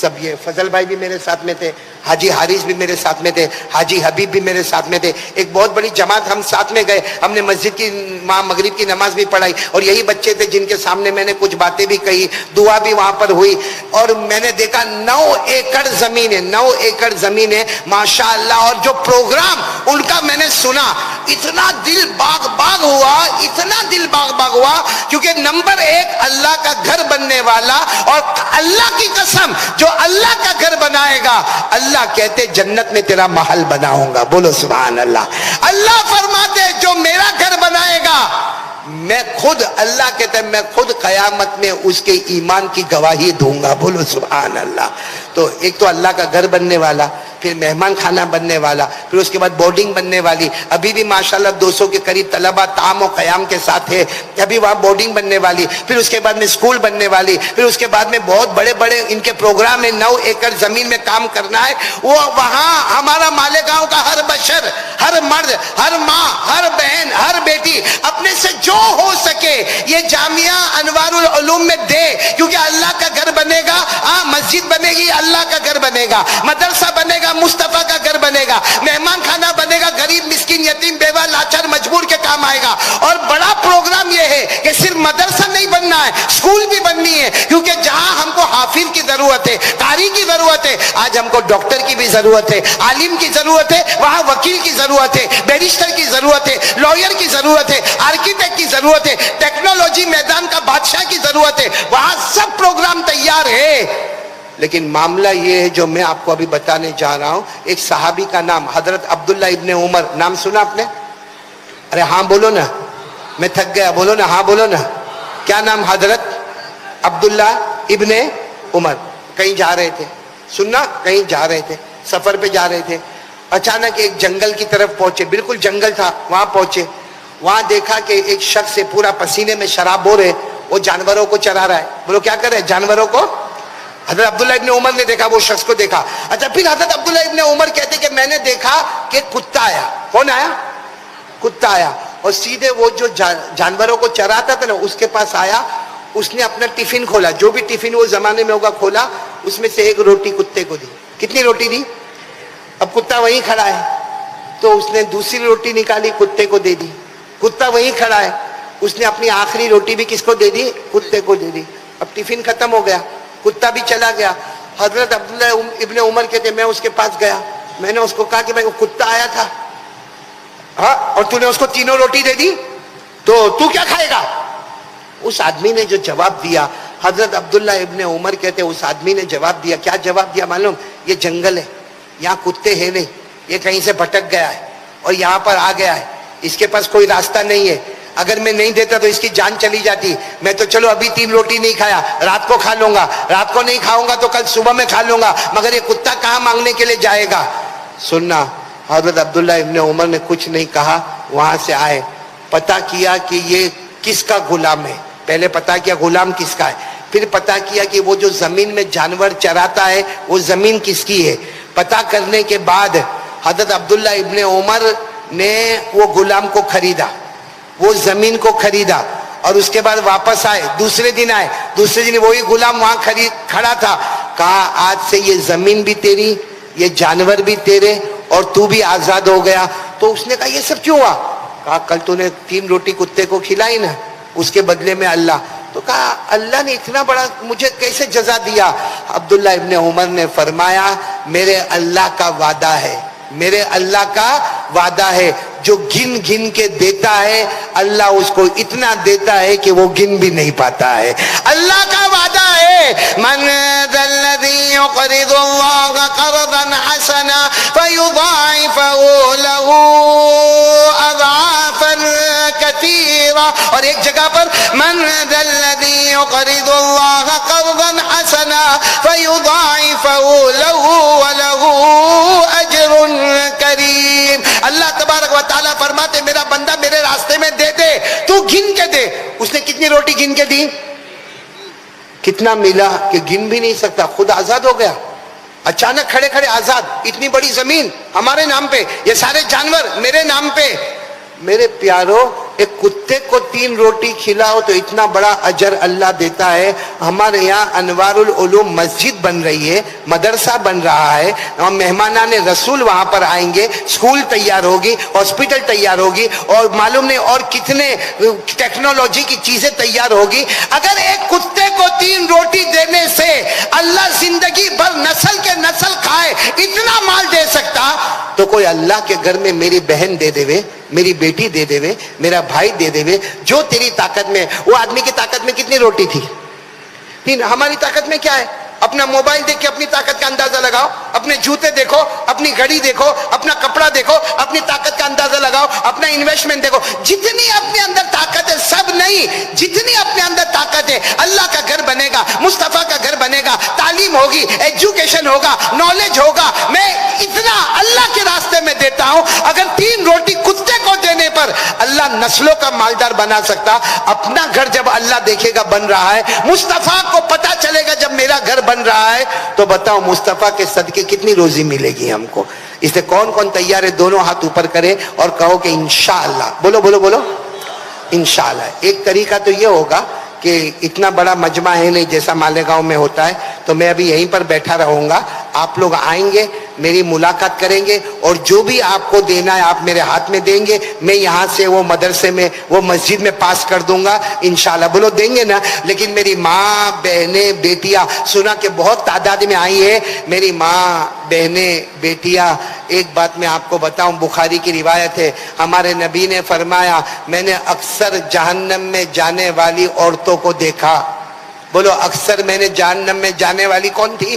سب یہ فضل بھائی بھی میرے ساتھ میں تھے، حاجی حارث بھی میرے ساتھ میں تھے، حاجی حبیب بھی میرے ساتھ میں تھے، ایک بہت بڑی جماعت ہم ساتھ میں گئے، ہم نے مسجد کی مغرب کی نماز بھی پڑھائی، اور یہی بچے تھے جن کے سامنے میں نے کچھ باتیں بھی کہی، دعا بھی وہاں پر ہوئی، اور میں نے دیکھا 9 ایکڑ زمین ہے، 9 ایکڑ زمین ہے ماشاءاللہ، اور جو پروگرام ان کا میں نے سنا اتنا دل باغ باغ ہوا، اتنا دل باغ باغ ہوا، کیونکہ نمبر 1 اللہ کا گھر بننے والا، اور اللہ کی قسم جو اللہ کا گھر بنائے گا اللہ کہتے جنت میں تیرا محل بناؤں گا، بولو سبحان اللہ۔ اللہ فرماتے جو میرا گھر بنائے گا میں خود، اللہ کہتے ہیں میں خود قیامت میں اس کے ایمان کی گواہی دوں گا، بولو سبحان اللہ۔ تو ایک تو اللہ کا گھر بننے والا، پھر مہمان خانہ بننے والا، پھر اس کے بعد بورڈنگ بننے والی، ابھی بھی ماشاءاللہ 200 کے قریب طلبہ طعام و قیام کے ساتھ ہے، ابھی وہاں بورڈنگ بننے والی، پھر اس کے بعد میں اسکول بننے والی، پھر اس کے بعد میں بہت بڑے بڑے ان کے پروگرام ہے، 9 ایکڑ زمین میں کام کرنا ہے، وہ وہاں ہمارا مالیگاؤں کا ہر بشر، ہر مرد، ہر ماں، ہر بہن، ہر بیٹی اپنے سے جو ہو سکے یہ جامعہ انوار العلوم میں دے، کیونکہ اللہ کا گھر بنے گا، مسجد بنے گی اللہ کا گھر بنے گا، مدرسہ بنے گا مصطفیٰ کا گھر بنے گا، مہمان خانہ بنے گا، غریب مسکین یتیم بیوہ لاچار مجبور کے کام آئے گا۔ اور بڑا پروگرام یہ ہے کہ صرف مدرسہ نہیں بننا ہے، اسکول بھی بننی ہے، کیونکہ جہاں ہم کو حافظ کی ضرورت ہے، قاری کی ضرورت ہے، آج ہم کو ڈاکٹر کی بھی ضرورت ہے، عالم کی ضرورت ہے، وہاں وکیل کی ضرورت ہے، بیرسٹر کی ضرورت ہے، لائر کی ضرورت ہے، آرکیٹیکٹ کی ضرورت ہے، ٹیکنالوجی میدان کا بادشاہ کی ضرورت ہے، وہاں سب پروگرام تیار ہے۔ لیکن معاملہ یہ ہے جو میں آپ کو ابھی بتانے جا رہا ہوں، ایک صحابی کا نام حضرت عبداللہ ابن عمر، نام سنا آپ نے؟ ارے ہاں بولو نا، میں تھک گیا، بولو نا ہاں بولو نا، کیا نام؟ حضرت عبداللہ ابن عمر۔ کہیں جا رہے تھے، سننا، کہیں جا رہے تھے، سفر پہ جا رہے تھے، اچانک ایک جنگل کی طرف پہنچے، بالکل جنگل تھا، وہاں پہنچے، وہاں دیکھا کہ ایک شخص سے پورا پسینے میں شراب ہو رہے، وہ جانوروں کو چرا رہا ہے، بولو کیا کر رہے؟ جانوروں کو۔ حضرت عبداللہ ابن عمر نے دیکھا، وہ شخص کو دیکھا، اچھا پھر حضرت عبداللہ ابن عمر کہتے کہ میں نے دیکھا کہ کتا آیا۔ کون آیا؟ کتا آیا، اور سیدھے وہ جو جانوروں کو چراتا تھا نا اس کے پاس آیا، اس نے اپنا ٹفن کھولا، جو بھی ٹفن وہ زمانے میں ہوگا کھولا، اس میں سے ایک روٹی کتے کو دی۔ کتنی روٹی دی؟ اب کتا وہیں کھڑا ہے تو اس نے دوسری روٹی نکالی کتے کو دے دی، کتا وہیں کھڑا ہے، اس نے اپنی آخری روٹی بھی کس کو دے دی؟ کتے کو دے دی۔ اب ٹفن ختم ہو گیا، کتا بھی چلا گیا۔ حضرت عبداللہ ابن عمر کہتے میں اس کے پاس گیا، میں نے اس کو کہا کہ بھائی وہ کتا آیا تھا، ہاں، اور تو نے اس کو تینوں روٹی دے دی، تو کیا کھائے گا؟ اس آدمی نے جو جواب دیا، حضرت عبداللہ ابن عمر کہتے اس آدمی نے جواب دیا، کیا جواب دیا معلوم؟ یہ جنگل ہے، یہاں کتے ہیں نہیں، یہ کہیں سے بھٹک گیا ہے اور یہاں پر آ گیا ہے، اس کے پاس کوئی راستہ نہیں ہے، اگر میں نہیں دیتا تو اس کی جان چلی جاتی، میں تو چلو ابھی 3 روٹی نہیں کھایا، رات کو کھا لوں گا، رات کو نہیں کھاؤں گا تو کل صبح میں کھا لوں گا، مگر یہ کتا کہاں مانگنے کے لیے جائے گا؟ سننا، حضرت عبداللہ ابن عمر نے کچھ نہیں کہا، وہاں سے آئے، پتا کیا کہ یہ کس کا غلام ہے، پہلے پتا کیا غلام کس کا ہے، پھر پتا کیا کہ وہ جو زمین میں جانور چراتا ہے وہ زمین کس کی ہے۔ پتا کرنے کے بعد حضرت عبداللہ ابن عمر نے وہ غلام کو خریدا، وہ زمین کو خریدا، اور اس کے بعد واپس آئے، دوسرے دن آئے، دوسرے دن وہی غلام وہاں کھڑا تھا، کہا آج سے یہ زمین بھی تیری، یہ جانور بھی تیرے، اور تو بھی آزاد ہو گیا۔ تو اس نے کہا یہ سب کیوں ہوا؟ کہا کل تو نے 3 روٹی کتے کو کھلائی نا، اس کے بدلے میں اللہ۔ تو کہا اللہ نے اتنا بڑا مجھے کیسے جزا دیا؟ عبداللہ ابن عمر نے فرمایا میرے اللہ کا وعدہ ہے میرے اللہ کا وعدہ ہے جو گن گن کے دیتا ہے اللہ اس کو اتنا دیتا ہے کہ وہ گن بھی نہیں پاتا ہے. اللہ کا وعدہ ہے من ذا الذی یقرض اللہ قرضا حسنا فیضاعفہ لہ اضعافا کثیرا. اور ایک جگہ پر من ذا الذی یقرض اللہ قرضا حسنا فیضاعفہ لہ ولہ اجر کریم. اللہ تبارک و تعالیٰ فرماتے میرا بندہ میرے راستے میں دے دے تو گن کے دے. اس نے کتنی روٹی گن کے دی, کتنا ملا کہ گن بھی نہیں سکتا, خود آزاد ہو گیا اچانک کھڑے کھڑے آزاد. اتنی بڑی زمین ہمارے نام پہ, یہ سارے جانور میرے نام پہ. میرے پیارو ایک کتے کو 3 روٹی کھلاؤ تو اتنا بڑا اجر اللہ دیتا ہے. ہمارے یہاں انوار العلوم مسجد بن رہی ہے, مدرسہ بن رہا ہے, مہمانان رسول وہاں پر آئیں گے, اسکول تیار ہوگی, ہاسپٹل تیار ہوگی, اور معلوم نہیں اور کتنے ٹیکنالوجی کی چیزیں تیار ہوگی. اگر ایک کتے کو 3 روٹی دینے سے اللہ زندگی بھر نسل کے نسل کھائے اتنا مال دے سکتا, تو کوئی اللہ کے گھر میں میری بہن دے دے, میری بیٹی دے دے, میرا بھائی دے دے, جو تیری طاقت میں. وہ آدمی کی طاقت میں کتنی روٹی تھی؟ 3. ہماری طاقت میں کیا ہے؟ اپنا موبائل دیکھ کے اپنی طاقت کا اندازہ لگاؤ, اپنے جوتے دیکھو, اپنی گھڑی دیکھو, اپنا کپڑا دیکھو, اپنی طاقت کا اندازہ لگاؤ, اپنا انویسٹمنٹ دیکھو. جتنی اپنے اندر طاقت ہے سب نہیں, جتنی اپنے اندر طاقت ہے اللہ کا گھر بنے گا, مصطفیٰ کا گھر بنے گا, تعلیم ہوگی, ایجوکیشن ہوگا, نالج ہوگا. میں اتنا اللہ کے راستے میں دیتا ہوں. اگر 3 روٹی کتے کو دینے پر اللہ نسلوں کا مالدار بنا سکتا, اپنا گھر جب اللہ دیکھے گا بن رہا ہے, مصطفیٰ کو پتا چلے گا جب میرا گھر بن رہا ہے, تو بتاؤ مصطفیٰ کے صدقے کتنی روزی ملے گی ہم کو. اس لیے کون کون تیار ہے دونوں ہاتھ اوپر کرے اور کہو کہ انشاءاللہ. بولو بولو بولو انشاءاللہ. ایک طریقہ تو یہ ہوگا کہ اتنا بڑا مجمع ہے نہیں جیسا مالیگاؤں میں ہوتا ہے, تو میں ابھی یہیں پر بیٹھا رہوں گا. آپ لوگ آئیں گے, میری ملاقات کریں گے, اور جو بھی آپ کو دینا ہے آپ میرے ہاتھ میں دیں گے. میں یہاں سے وہ مدرسے میں وہ مسجد میں پاس کر دوں گا انشاءاللہ. بولو دیں گے نا. لیکن میری ماں بہنیں بیٹیاں, سنا کہ بہت تعداد میں آئی ہے میری ماں بہنیں بیٹیاں. ایک بات میں آپ کو بتاؤں, بخاری کی روایت ہے, ہمارے نبی نے فرمایا میں نے اکثر جہنم میں جانے والی عورتوں کو دیکھا. بولو اکثر میں نے جہنم میں جانے والی کون تھی؟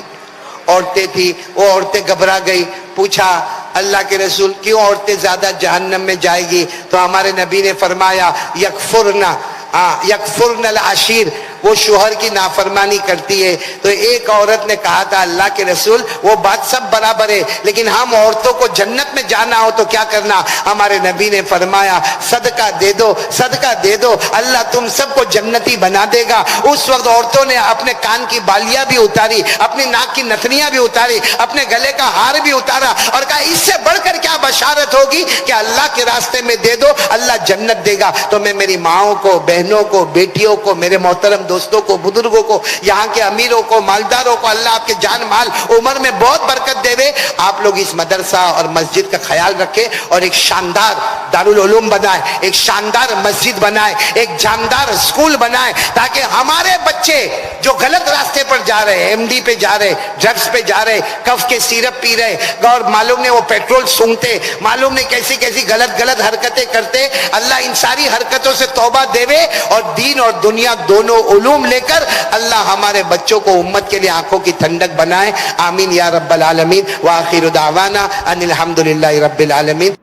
عورتیں تھی. وہ عورتیں گھبرا گئی, پوچھا اللہ کے رسول کیوں عورتیں زیادہ جہنم میں جائے گی؟ تو ہمارے نبی نے فرمایا یکفرن العشیر, وہ شوہر کی نافرمانی کرتی ہے. تو ایک عورت نے کہا تھا اللہ کے رسول وہ بات سب برابر ہے, لیکن ہم عورتوں کو جنت میں جانا ہو تو کیا کرنا؟ ہمارے نبی نے فرمایا صدقہ دے دو, صدقہ دے دو, اللہ تم سب کو جنتی بنا دے گا. اس وقت عورتوں نے اپنے کان کی بالیاں بھی اتاری, اپنی ناک کی نتنیاں بھی اتاری, اپنے گلے کا ہار بھی اتارا, اور کہا اس سے بڑھ کر کیا بشارت ہوگی کہ اللہ کے راستے میں دے دو اللہ جنت دے گا. تو میں میری ماؤں کو, بہنوں کو, بیٹیوں کو, میرے محترم دوستوں کو, بزرگوں کو, یہاں کے امیروں کو, مالداروں کو اللہ آپ کے جان مال عمر میں بہت برکت دے. آپ لوگ اس مدرسہ اور مسجد کا خیال رکھیں اور ایک شاندار دارالعلوم بنائے, ایک شاندار مسجد بنائے, ایک جاندار اسکول بنائے, تاکہ ہمارے بچے جو غلط راستے پر جا رہے, ایم ڈی پہ جا رہے, ڈرگس پہ جا رہے, کف کے سیرپ پی رہے, اور معلوم نہیں وہ پیٹرول سونگتے, معلوم نہیں کیسی کیسی غلط حرکتیں کرتے, اللہ ان ساری حرکتوں سے توبہ دے اور دین اور دنیا دونوں علوم لے کر اللہ ہمارے بچوں کو امت کے لیے آنکھوں کی ٹھنڈک بنائے. آمین یا رب العالمین. وآخر دعوانا ان الحمدللہ رب العالمین.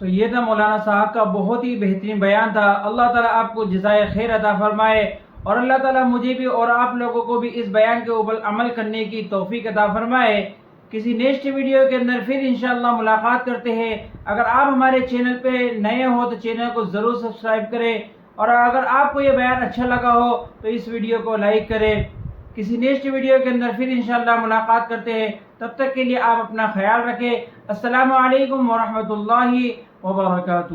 تو یہ تھا مولانا صاحب کا بہت ہی بہترین بیان تھا. اللہ تعالیٰ آپ کو جزائے خیر عطا فرمائے, اور اللہ تعالیٰ مجھے بھی اور آپ لوگوں کو بھی اس بیان کے اوپر عمل کرنے کی توفیق عطا فرمائے. کسی نیکسٹ ویڈیو کے اندر پھر انشاءاللہ ملاقات کرتے ہیں. اگر آپ ہمارے چینل پہ نئے ہو تو چینل کو ضرور سبسکرائب کریں, اور اگر آپ کو یہ بیان اچھا لگا ہو تو اس ویڈیو کو لائک کریں. کسی نیکسٹ ویڈیو کے اندر پھر انشاءاللہ ملاقات کرتے ہیں. تب تک کے لیے آپ اپنا خیال رکھیں. السلام علیکم ورحمۃ اللہ وبرکاتہ.